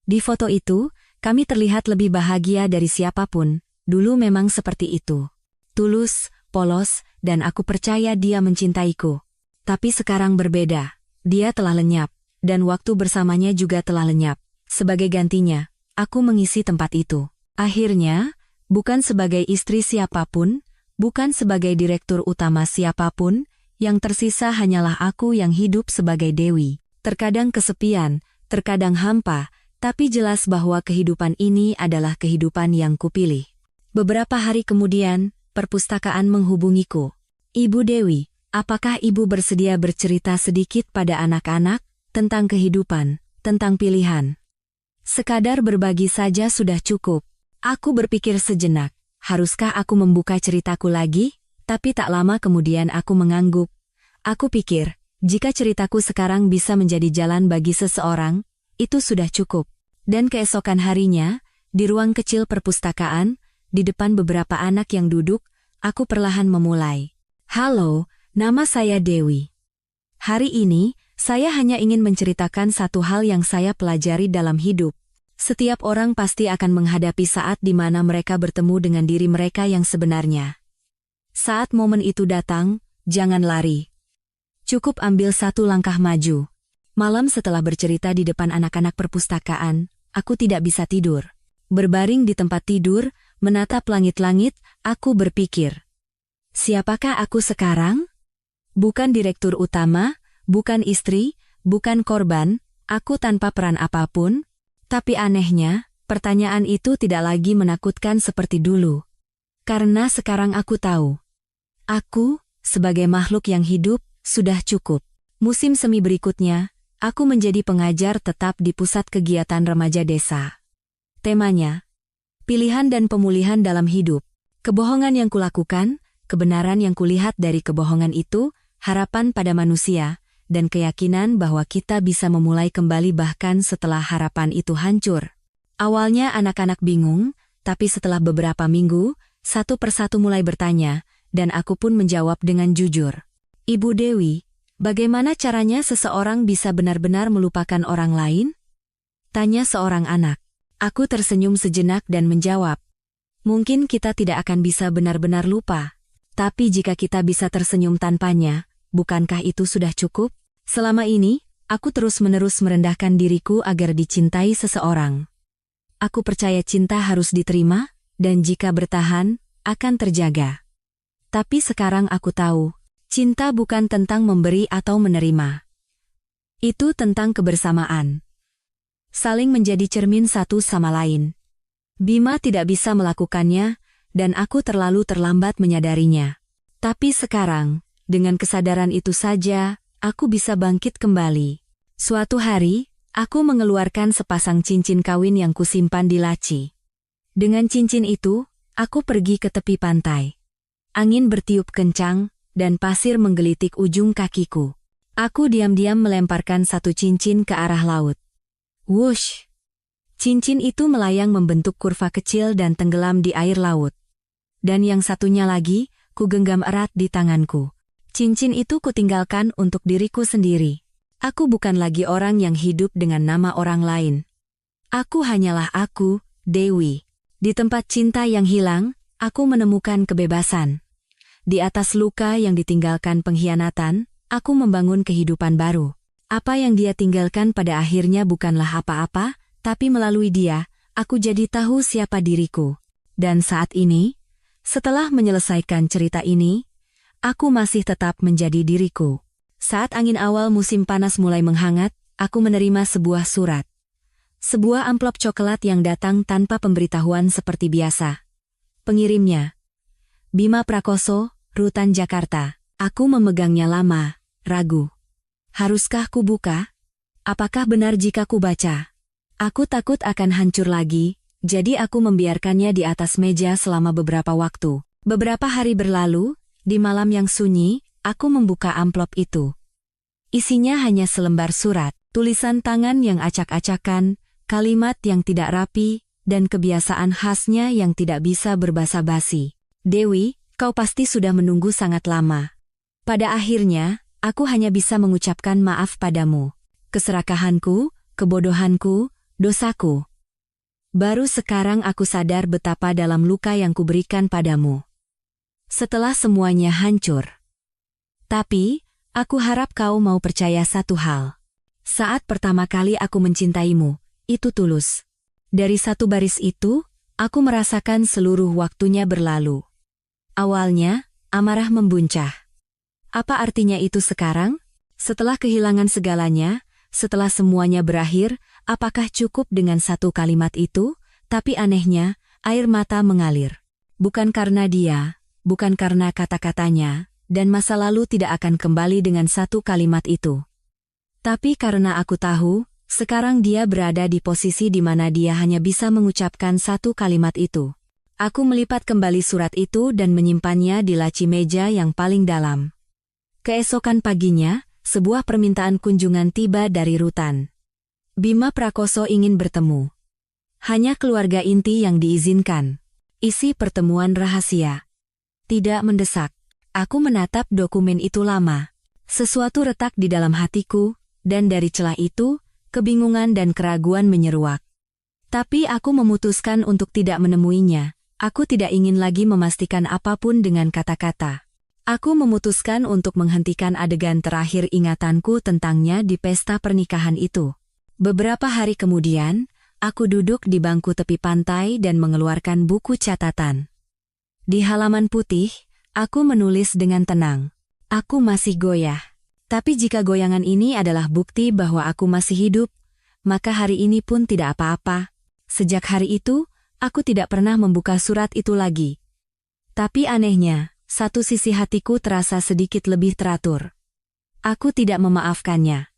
[SPEAKER 1] Di foto itu, kami terlihat lebih bahagia dari siapapun. Dulu memang seperti itu. Tulus, polos, dan aku percaya dia mencintaiku. Tapi sekarang berbeda. Dia telah lenyap, dan waktu bersamanya juga telah lenyap. Sebagai gantinya, aku mengisi tempat itu. Akhirnya, bukan sebagai istri siapapun, bukan sebagai direktur utama siapapun, yang tersisa hanyalah aku yang hidup sebagai Dewi. Terkadang kesepian, terkadang hampa, tapi jelas bahwa kehidupan ini adalah kehidupan yang kupilih. Beberapa hari kemudian, perpustakaan menghubungiku. Ibu Dewi, apakah ibu bersedia bercerita sedikit pada anak-anak tentang kehidupan, tentang pilihan? Sekadar berbagi saja sudah cukup. Aku berpikir sejenak, haruskah aku membuka ceritaku lagi? Tapi tak lama kemudian aku mengangguk. Aku pikir, jika ceritaku sekarang bisa menjadi jalan bagi seseorang, itu sudah cukup. Dan keesokan harinya, di ruang kecil perpustakaan, di depan beberapa anak yang duduk, aku perlahan memulai. Halo, nama saya Dewi. Hari ini, saya hanya ingin menceritakan satu hal yang saya pelajari dalam hidup. Setiap orang pasti akan menghadapi saat di mana mereka bertemu dengan diri mereka yang sebenarnya. Saat momen itu datang, jangan lari. Cukup ambil satu langkah maju. Malam setelah bercerita di depan anak-anak perpustakaan, aku tidak bisa tidur. Berbaring di tempat tidur, menatap langit-langit, aku berpikir. Siapakah aku sekarang? Bukan direktur utama, bukan istri, bukan korban, aku tanpa peran apapun. Tapi anehnya, pertanyaan itu tidak lagi menakutkan seperti dulu. Karena sekarang aku tahu. Aku, sebagai makhluk yang hidup, sudah cukup. Musim semi berikutnya, aku menjadi pengajar tetap di pusat kegiatan remaja desa. Temanya, pilihan dan pemulihan dalam hidup. Kebohongan yang kulakukan, kebenaran yang kulihat dari kebohongan itu, harapan pada manusia, dan keyakinan bahwa kita bisa memulai kembali bahkan setelah harapan itu hancur. Awalnya anak-anak bingung, tapi setelah beberapa minggu, satu persatu mulai bertanya, dan aku pun menjawab dengan jujur. Ibu Dewi, bagaimana caranya seseorang bisa benar-benar melupakan orang lain? Tanya seorang anak. Aku tersenyum sejenak dan menjawab. Mungkin kita tidak akan bisa benar-benar lupa. Tapi jika kita bisa tersenyum tanpanya, bukankah itu sudah cukup? Selama ini, aku terus-menerus merendahkan diriku agar dicintai seseorang. Aku percaya cinta harus diterima, dan jika bertahan, akan terjaga. Tapi sekarang aku tahu, cinta bukan tentang memberi atau menerima. Itu tentang kebersamaan. Saling menjadi cermin satu sama lain. Bima tidak bisa melakukannya, dan aku terlalu terlambat menyadarinya. Tapi sekarang, dengan kesadaran itu saja, aku bisa bangkit kembali. Suatu hari, aku mengeluarkan sepasang cincin kawin yang kusimpan di laci. Dengan cincin itu, aku pergi ke tepi pantai. Angin bertiup kencang, dan pasir menggelitik ujung kakiku. Aku diam-diam melemparkan satu cincin ke arah laut. Wush! Cincin itu melayang membentuk kurva kecil dan tenggelam di air laut. Dan yang satunya lagi, ku genggam erat di tanganku. Cincin itu kutinggalkan untuk diriku sendiri. Aku bukan lagi orang yang hidup dengan nama orang lain. Aku hanyalah aku, Dewi. Di tempat cinta yang hilang, aku menemukan kebebasan. Di atas luka yang ditinggalkan pengkhianatan, aku membangun kehidupan baru. Apa yang dia tinggalkan pada akhirnya bukanlah apa-apa, tapi melalui dia, aku jadi tahu siapa diriku. Dan saat ini, setelah menyelesaikan cerita ini, aku masih tetap menjadi diriku. Saat angin awal musim panas mulai menghangat, aku menerima sebuah surat. Sebuah amplop coklat yang datang tanpa pemberitahuan seperti biasa. Pengirimnya, Bima Prakoso, Rutan Jakarta. Aku memegangnya lama, ragu. Haruskah ku buka? Apakah benar jika ku baca? Aku takut akan hancur lagi, jadi aku membiarkannya di atas meja selama beberapa waktu. Beberapa hari berlalu, di malam yang sunyi, aku membuka amplop itu. Isinya hanya selembar surat, tulisan tangan yang acak-acakan, kalimat yang tidak rapi, dan kebiasaan khasnya yang tidak bisa berbasa-basi. Dewi, kau pasti sudah menunggu sangat lama. Pada akhirnya, aku hanya bisa mengucapkan maaf padamu. Keserakahanku, kebodohanku, dosaku. Baru sekarang aku sadar betapa dalam luka yang kuberikan padamu. Setelah semuanya hancur. Tapi, aku harap kau mau percaya satu hal. Saat pertama kali aku mencintaimu, itu tulus. Dari satu baris itu, aku merasakan seluruh waktunya berlalu. Awalnya, amarah membuncah. Apa artinya itu sekarang? Setelah kehilangan segalanya, setelah semuanya berakhir, apakah cukup dengan satu kalimat itu? Tapi anehnya, air mata mengalir. Bukan karena dia, bukan karena kata-katanya, dan masa lalu tidak akan kembali dengan satu kalimat itu. Tapi karena aku tahu, sekarang dia berada di posisi di mana dia hanya bisa mengucapkan satu kalimat itu. Aku melipat kembali surat itu dan menyimpannya di laci meja yang paling dalam. Keesokan paginya, sebuah permintaan kunjungan tiba dari Rutan. Bima Prakoso ingin bertemu. Hanya keluarga inti yang diizinkan. Isi pertemuan rahasia. Tidak mendesak. Aku menatap dokumen itu lama. Sesuatu retak di dalam hatiku, dan dari celah itu, kebingungan dan keraguan menyeruak. Tapi aku memutuskan untuk tidak menemuinya. Aku tidak ingin lagi memastikan apapun dengan kata-kata. Aku memutuskan untuk menghentikan adegan terakhir ingatanku tentangnya di pesta pernikahan itu. Beberapa hari kemudian, aku duduk di bangku tepi pantai dan mengeluarkan buku catatan. Di halaman putih, aku menulis dengan tenang. Aku masih goyah. Tapi jika goyangan ini adalah bukti bahwa aku masih hidup, maka hari ini pun tidak apa-apa. Sejak hari itu, aku tidak pernah membuka surat itu lagi. Tapi anehnya, satu sisi hatiku terasa sedikit lebih teratur. Aku tidak memaafkannya.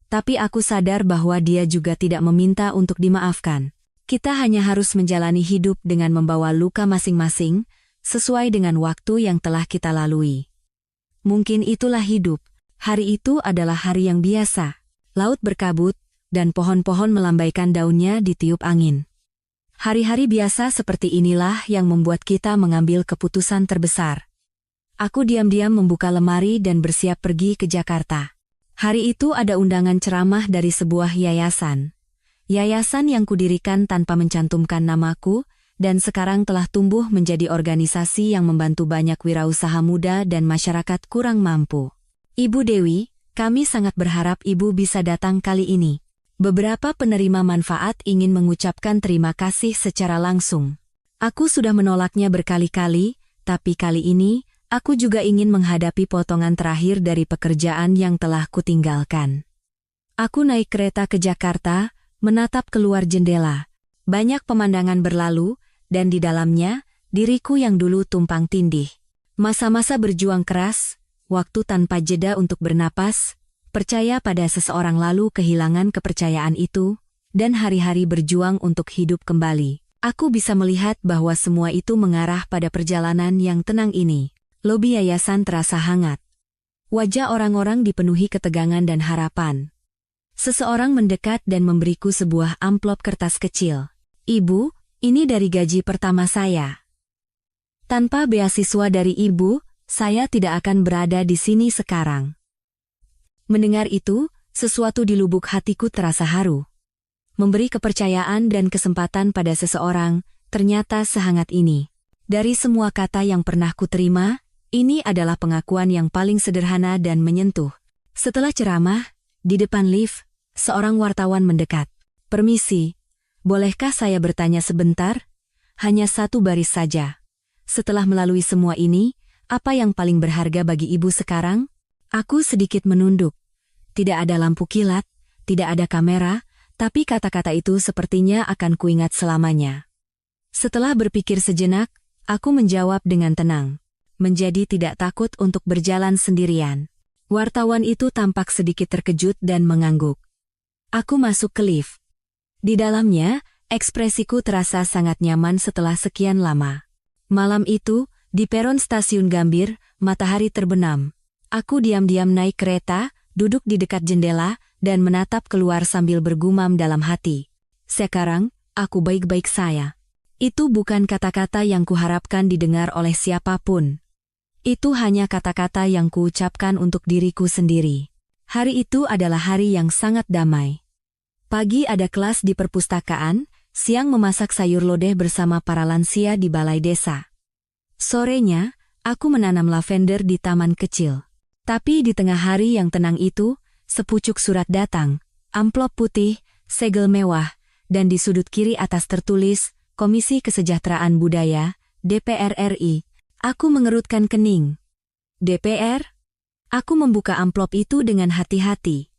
[SPEAKER 1] Tapi aku sadar bahwa dia juga tidak meminta untuk dimaafkan. Kita hanya harus menjalani hidup dengan membawa luka masing-masing, sesuai dengan waktu yang telah kita lalui. Mungkin itulah hidup. Hari itu adalah hari yang biasa. Laut berkabut, dan pohon-pohon melambaikan daunnya ditiup angin. Hari-hari biasa seperti inilah yang membuat kita mengambil keputusan terbesar. Aku diam-diam membuka lemari dan bersiap pergi ke Jakarta. Hari itu ada undangan ceramah dari sebuah yayasan. Yayasan yang kudirikan tanpa mencantumkan namaku, dan sekarang telah tumbuh menjadi organisasi yang membantu banyak wirausaha muda dan masyarakat kurang mampu. Ibu Dewi, kami sangat berharap Ibu bisa datang kali ini. Beberapa penerima manfaat ingin mengucapkan terima kasih secara langsung. Aku sudah menolaknya berkali-kali, tapi kali ini, aku juga ingin menghadapi potongan terakhir dari pekerjaan yang telah kutinggalkan. Aku naik kereta ke Jakarta, menatap keluar jendela. Banyak pemandangan berlalu, dan di dalamnya, diriku yang dulu tumpang tindih. Masa-masa berjuang keras, waktu tanpa jeda untuk bernapas, percaya pada seseorang lalu kehilangan kepercayaan itu, dan hari-hari berjuang untuk hidup kembali. Aku bisa melihat bahwa semua itu mengarah pada perjalanan yang tenang ini. Lobi yayasan terasa hangat. Wajah orang-orang dipenuhi ketegangan dan harapan. Seseorang mendekat dan memberiku sebuah amplop kertas kecil. Ibu, ini dari gaji pertama saya. Tanpa beasiswa dari Ibu, saya tidak akan berada di sini sekarang. Mendengar itu, sesuatu di lubuk hatiku terasa haru. Memberi kepercayaan dan kesempatan pada seseorang, ternyata sehangat ini. Dari semua kata yang pernah kuterima, ini adalah pengakuan yang paling sederhana dan menyentuh. Setelah ceramah, di depan lift, seorang wartawan mendekat. Permisi, bolehkah saya bertanya sebentar? Hanya satu baris saja. Setelah melalui semua ini, apa yang paling berharga bagi Ibu sekarang? Aku sedikit menunduk. Tidak ada lampu kilat, tidak ada kamera, tapi kata-kata itu sepertinya akan kuingat selamanya. Setelah berpikir sejenak, aku menjawab dengan tenang. Menjadi tidak takut untuk berjalan sendirian. Wartawan itu tampak sedikit terkejut dan mengangguk. Aku masuk ke lift. Di dalamnya, ekspresiku terasa sangat nyaman setelah sekian lama. Malam itu, di peron stasiun Gambir, matahari terbenam. Aku diam-diam naik kereta, duduk di dekat jendela, dan menatap keluar sambil bergumam dalam hati. Sekarang, aku baik-baik saja. Itu bukan kata-kata yang kuharapkan didengar oleh siapapun. Itu hanya kata-kata yang kuucapkan untuk diriku sendiri. Hari itu adalah hari yang sangat damai. Pagi ada kelas di perpustakaan, siang memasak sayur lodeh bersama para lansia di balai desa. Sorenya, aku menanam lavender di taman kecil. Tapi di tengah hari yang tenang itu, sepucuk surat datang, amplop putih, segel mewah, dan di sudut kiri atas tertulis, Komisi Kesejahteraan Budaya, DPR RI. Aku mengerutkan kening. DPR? Aku membuka amplop itu dengan hati-hati.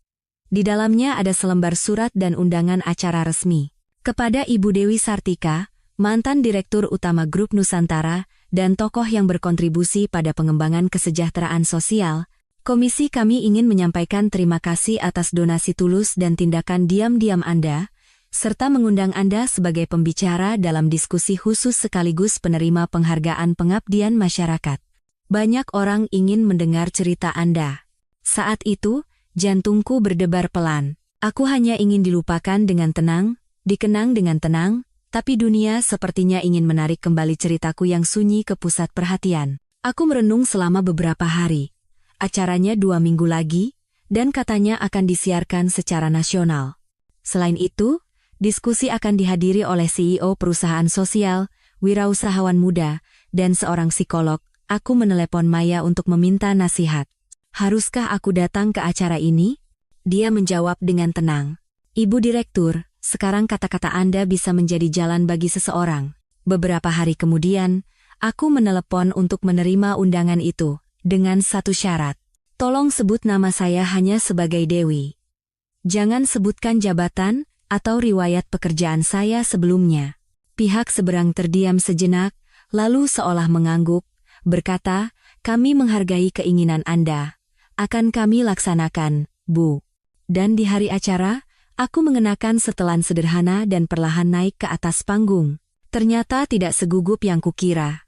[SPEAKER 1] Di dalamnya ada selembar surat dan undangan acara resmi. Kepada Ibu Dewi Sartika, mantan Direktur Utama Grup Nusantara, dan tokoh yang berkontribusi pada pengembangan kesejahteraan sosial, komisi kami ingin menyampaikan terima kasih atas donasi tulus dan tindakan diam-diam Anda, serta mengundang Anda sebagai pembicara dalam diskusi khusus sekaligus penerima penghargaan pengabdian masyarakat. Banyak orang ingin mendengar cerita Anda. Saat itu, jantungku berdebar pelan. Aku hanya ingin dilupakan dengan tenang, dikenang dengan tenang, tapi dunia sepertinya ingin menarik kembali ceritaku yang sunyi ke pusat perhatian. Aku merenung selama beberapa hari. Acaranya 2 minggu lagi, dan katanya akan disiarkan secara nasional. Selain itu, diskusi akan dihadiri oleh CEO perusahaan sosial, wirausahawan muda, dan seorang psikolog. Aku menelepon Maya untuk meminta nasihat. Haruskah aku datang ke acara ini? Dia menjawab dengan tenang. Ibu Direktur, sekarang kata-kata Anda bisa menjadi jalan bagi seseorang. Beberapa hari kemudian, aku menelepon untuk menerima undangan itu, dengan satu syarat. Tolong sebut nama saya hanya sebagai Dewi. Jangan sebutkan jabatan atau riwayat pekerjaan saya sebelumnya. Pihak seberang terdiam sejenak, lalu seolah mengangguk, berkata, kami menghargai keinginan Anda. Akan kami laksanakan, Bu. Dan di hari acara, aku mengenakan setelan sederhana dan perlahan naik ke atas panggung. Ternyata tidak segugup yang kukira.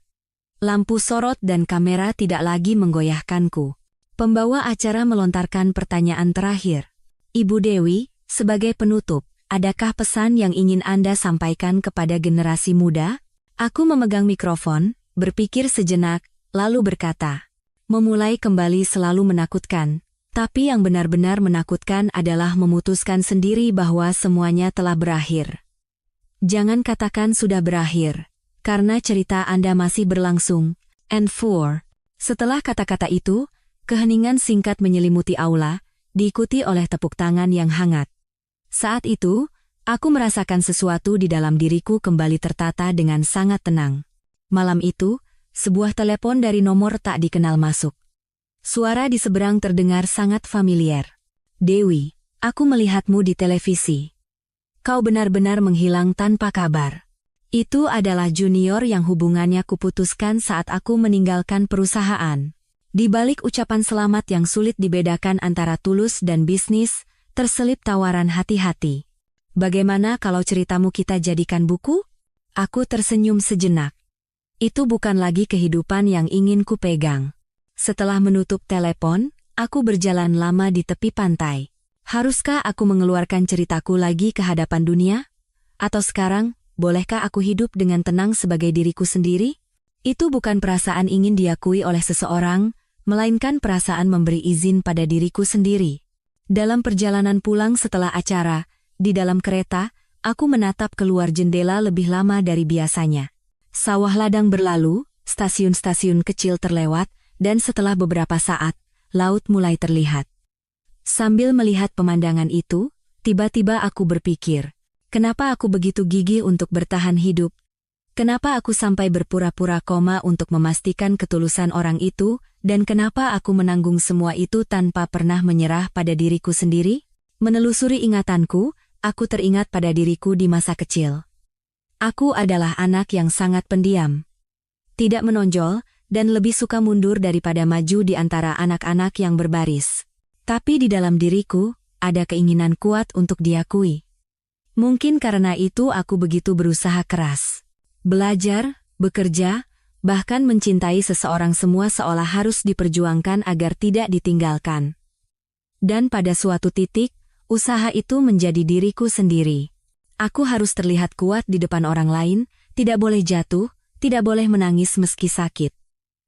[SPEAKER 1] Lampu sorot dan kamera tidak lagi menggoyahkanku. Pembawa acara melontarkan pertanyaan terakhir. Ibu Dewi, sebagai penutup, adakah pesan yang ingin Anda sampaikan kepada generasi muda? Aku memegang mikrofon, berpikir sejenak, lalu berkata, memulai kembali selalu menakutkan, tapi yang benar-benar menakutkan adalah memutuskan sendiri bahwa semuanya telah berakhir. Jangan katakan sudah berakhir, karena cerita Anda masih berlangsung. And for. Setelah kata-kata itu, keheningan singkat menyelimuti aula, diikuti oleh tepuk tangan yang hangat. Saat itu, aku merasakan sesuatu di dalam diriku kembali tertata dengan sangat tenang. Malam itu, sebuah telepon dari nomor tak dikenal masuk. Suara di seberang terdengar sangat familiar. Dewi, aku melihatmu di televisi. Kau benar-benar menghilang tanpa kabar. Itu adalah junior yang hubungannya kuputuskan saat aku meninggalkan perusahaan. Di balik ucapan selamat yang sulit dibedakan antara tulus dan bisnis, terselip tawaran hati-hati. Bagaimana kalau ceritamu kita jadikan buku? Aku tersenyum sejenak. Itu bukan lagi kehidupan yang ingin kupegang. Setelah menutup telepon, aku berjalan lama di tepi pantai. Haruskah aku mengeluarkan ceritaku lagi ke hadapan dunia? Atau sekarang, bolehkah aku hidup dengan tenang sebagai diriku sendiri? Itu bukan perasaan ingin diakui oleh seseorang, melainkan perasaan memberi izin pada diriku sendiri. Dalam perjalanan pulang setelah acara, di dalam kereta, aku menatap keluar jendela lebih lama dari biasanya. Sawah ladang berlalu, stasiun-stasiun kecil terlewat, dan setelah beberapa saat, laut mulai terlihat. Sambil melihat pemandangan itu, tiba-tiba aku berpikir, kenapa aku begitu gigih untuk bertahan hidup? Kenapa aku sampai berpura-pura koma untuk memastikan ketulusan orang itu, dan kenapa aku menanggung semua itu tanpa pernah menyerah pada diriku sendiri? Menelusuri ingatanku, aku teringat pada diriku di masa kecil. Aku adalah anak yang sangat pendiam. Tidak menonjol, dan lebih suka mundur daripada maju di antara anak-anak yang berbaris. Tapi di dalam diriku, ada keinginan kuat untuk diakui. Mungkin karena itu aku begitu berusaha keras. Belajar, bekerja, bahkan mencintai seseorang semua seolah harus diperjuangkan agar tidak ditinggalkan. Dan pada suatu titik, usaha itu menjadi diriku sendiri. Aku harus terlihat kuat di depan orang lain, tidak boleh jatuh, tidak boleh menangis meski sakit.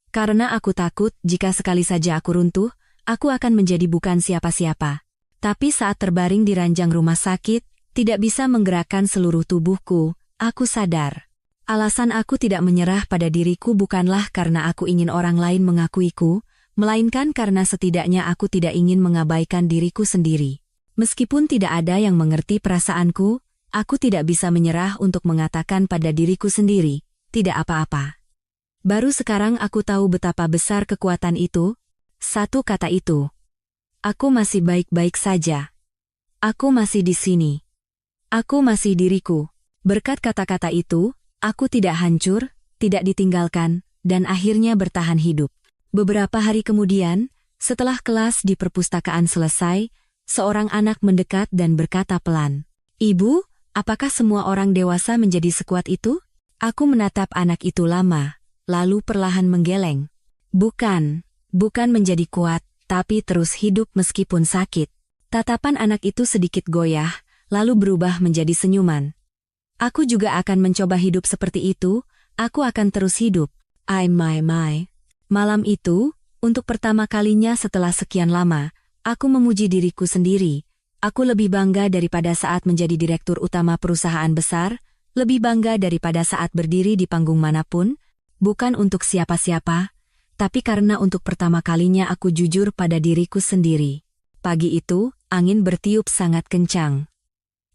[SPEAKER 1] Karena aku takut jika sekali saja aku runtuh, aku akan menjadi bukan siapa-siapa. Tapi saat terbaring di ranjang rumah sakit, tidak bisa menggerakkan seluruh tubuhku, aku sadar. Alasan aku tidak menyerah pada diriku bukanlah karena aku ingin orang lain mengakuiku, melainkan karena setidaknya aku tidak ingin mengabaikan diriku sendiri. Meskipun tidak ada yang mengerti perasaanku, aku tidak bisa menyerah untuk mengatakan pada diriku sendiri, tidak apa-apa. Baru sekarang aku tahu betapa besar kekuatan itu. Satu kata itu. Aku masih baik-baik saja. Aku masih di sini. Aku masih diriku. Berkat kata-kata itu, aku tidak hancur, tidak ditinggalkan, dan akhirnya bertahan hidup. Beberapa hari kemudian, setelah kelas di perpustakaan selesai, seorang anak mendekat dan berkata pelan, "Ibu, apakah semua orang dewasa menjadi sekuat itu?" Aku menatap anak itu lama, lalu perlahan menggeleng. Bukan menjadi kuat, tapi terus hidup meskipun sakit. Tatapan anak itu sedikit goyah, lalu berubah menjadi senyuman. Aku juga akan mencoba hidup seperti itu, aku akan terus hidup. My. Malam itu, untuk pertama kalinya setelah sekian lama, aku memuji diriku sendiri. Aku lebih bangga daripada saat menjadi direktur utama perusahaan besar, lebih bangga daripada saat berdiri di panggung manapun, bukan untuk siapa-siapa, tapi karena untuk pertama kalinya aku jujur pada diriku sendiri. Pagi itu, angin bertiup sangat kencang.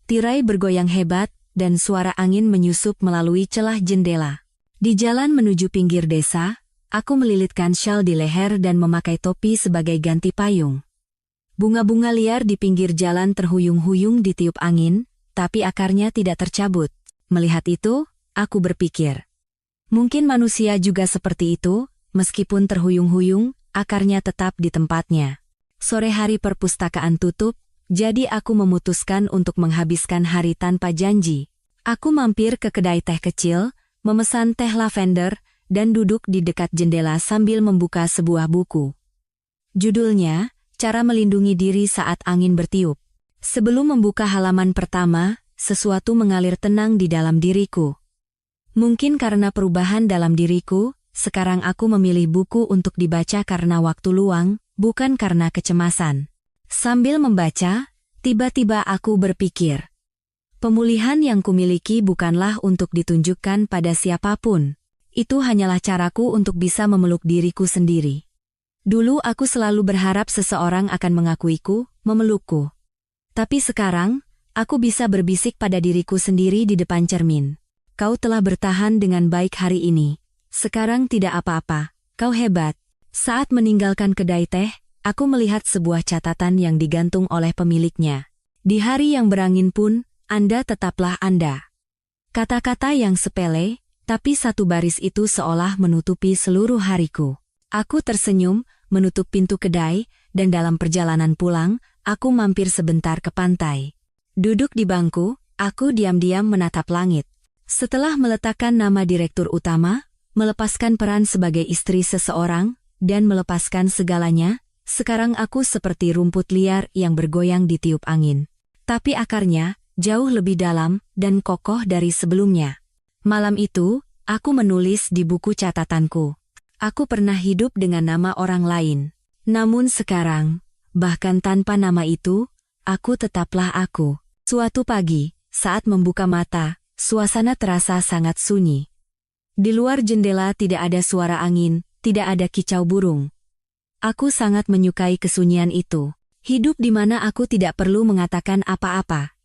[SPEAKER 1] Tirai bergoyang hebat, dan suara angin menyusup melalui celah jendela. Di jalan menuju pinggir desa, aku melilitkan syal di leher dan memakai topi sebagai ganti payung. Bunga-bunga liar di pinggir jalan terhuyung-huyung ditiup angin, tapi akarnya tidak tercabut. Melihat itu, aku berpikir, mungkin manusia juga seperti itu, meskipun terhuyung-huyung, akarnya tetap di tempatnya. Sore hari perpustakaan tutup, jadi aku memutuskan untuk menghabiskan hari tanpa janji. Aku mampir ke kedai teh kecil, memesan teh lavender, dan duduk di dekat jendela sambil membuka sebuah buku. Judulnya, Cara Melindungi Diri Saat Angin Bertiup. Sebelum membuka halaman pertama, sesuatu mengalir tenang di dalam diriku. Mungkin karena perubahan dalam diriku, sekarang aku memilih buku untuk dibaca karena waktu luang, bukan karena kecemasan. Sambil membaca, tiba-tiba aku berpikir, pemulihan yang kumiliki bukanlah untuk ditunjukkan pada siapapun. Itu hanyalah caraku untuk bisa memeluk diriku sendiri. Dulu aku selalu berharap seseorang akan mengakuiku, memelukku. Tapi sekarang, aku bisa berbisik pada diriku sendiri di depan cermin. Kau telah bertahan dengan baik hari ini. Sekarang tidak apa-apa, kau hebat. Saat meninggalkan kedai teh, aku melihat sebuah catatan yang digantung oleh pemiliknya. Di hari yang berangin pun, Anda tetaplah Anda. Kata-kata yang sepele, tapi satu baris itu seolah menutupi seluruh hariku. Aku tersenyum, menutup pintu kedai, dan dalam perjalanan pulang, aku mampir sebentar ke pantai. Duduk di bangku, aku diam-diam menatap langit. Setelah meletakkan nama direktur utama, melepaskan peran sebagai istri seseorang, dan melepaskan segalanya, sekarang aku seperti rumput liar yang bergoyang ditiup angin. Tapi akarnya, jauh lebih dalam, dan kokoh dari sebelumnya. Malam itu, aku menulis di buku catatanku. Aku pernah hidup dengan nama orang lain. Namun sekarang, bahkan tanpa nama itu, aku tetaplah aku. Suatu pagi, saat membuka mata, suasana terasa sangat sunyi. Di luar jendela tidak ada suara angin, tidak ada kicau burung. Aku sangat menyukai kesunyian itu. Hidup di mana aku tidak perlu mengatakan apa-apa.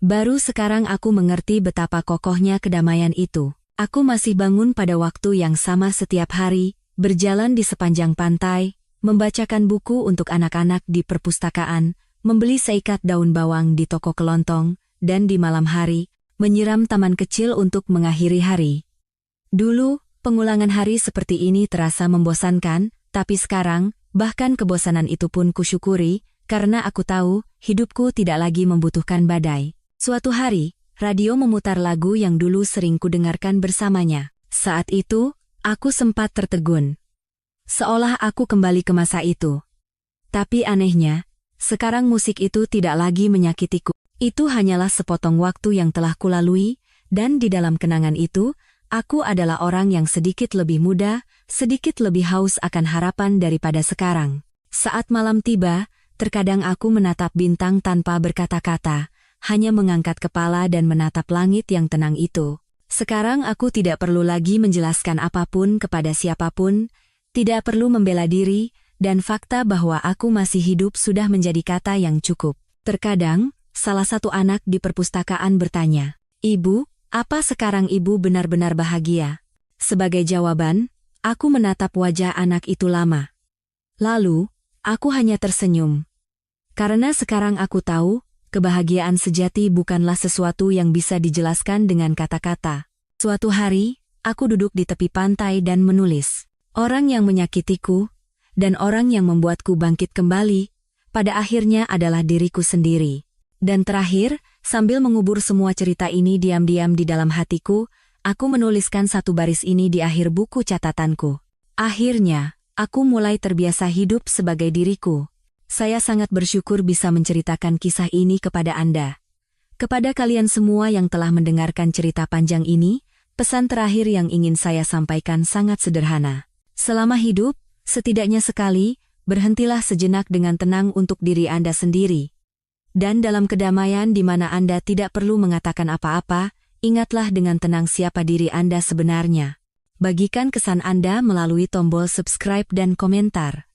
[SPEAKER 1] Baru sekarang aku mengerti betapa kokohnya kedamaian itu. Aku masih bangun pada waktu yang sama setiap hari, berjalan di sepanjang pantai, membacakan buku untuk anak-anak di perpustakaan, membeli seikat daun bawang di toko kelontong, dan di malam hari, menyiram taman kecil untuk mengakhiri hari. Dulu, pengulangan hari seperti ini terasa membosankan, tapi sekarang, bahkan kebosanan itu pun kusyukuri, karena aku tahu, hidupku tidak lagi membutuhkan badai. Suatu hari, radio memutar lagu yang dulu sering kudengarkan bersamanya. Saat itu, aku sempat tertegun. Seolah aku kembali ke masa itu. Tapi anehnya, sekarang musik itu tidak lagi menyakitiku. Itu hanyalah sepotong waktu yang telah kulalui, dan di dalam kenangan itu, aku adalah orang yang sedikit lebih muda, sedikit lebih haus akan harapan daripada sekarang. Saat malam tiba, terkadang aku menatap bintang tanpa berkata-kata, hanya mengangkat kepala dan menatap langit yang tenang itu. Sekarang aku tidak perlu lagi menjelaskan apapun kepada siapapun, tidak perlu membela diri, dan fakta bahwa aku masih hidup sudah menjadi kata yang cukup. Terkadang, salah satu anak di perpustakaan bertanya, "Ibu, apa sekarang ibu benar-benar bahagia?" Sebagai jawaban, aku menatap wajah anak itu lama. Lalu, aku hanya tersenyum. Karena sekarang aku tahu, kebahagiaan sejati bukanlah sesuatu yang bisa dijelaskan dengan kata-kata. Suatu hari, aku duduk di tepi pantai dan menulis. Orang yang menyakitiku, dan orang yang membuatku bangkit kembali, pada akhirnya adalah diriku sendiri. Dan terakhir, sambil mengubur semua cerita ini diam-diam di dalam hatiku, aku menuliskan satu baris ini di akhir buku catatanku. Akhirnya, aku mulai terbiasa hidup sebagai diriku. Saya sangat bersyukur bisa menceritakan kisah ini kepada Anda. Kepada kalian semua yang telah mendengarkan cerita panjang ini, pesan terakhir yang ingin saya sampaikan sangat sederhana. Selama hidup, setidaknya sekali, berhentilah sejenak dengan tenang untuk diri Anda sendiri. Dan dalam kedamaian di mana Anda tidak perlu mengatakan apa-apa, ingatlah dengan tenang siapa diri Anda sebenarnya. Bagikan kesan Anda melalui tombol subscribe dan komentar.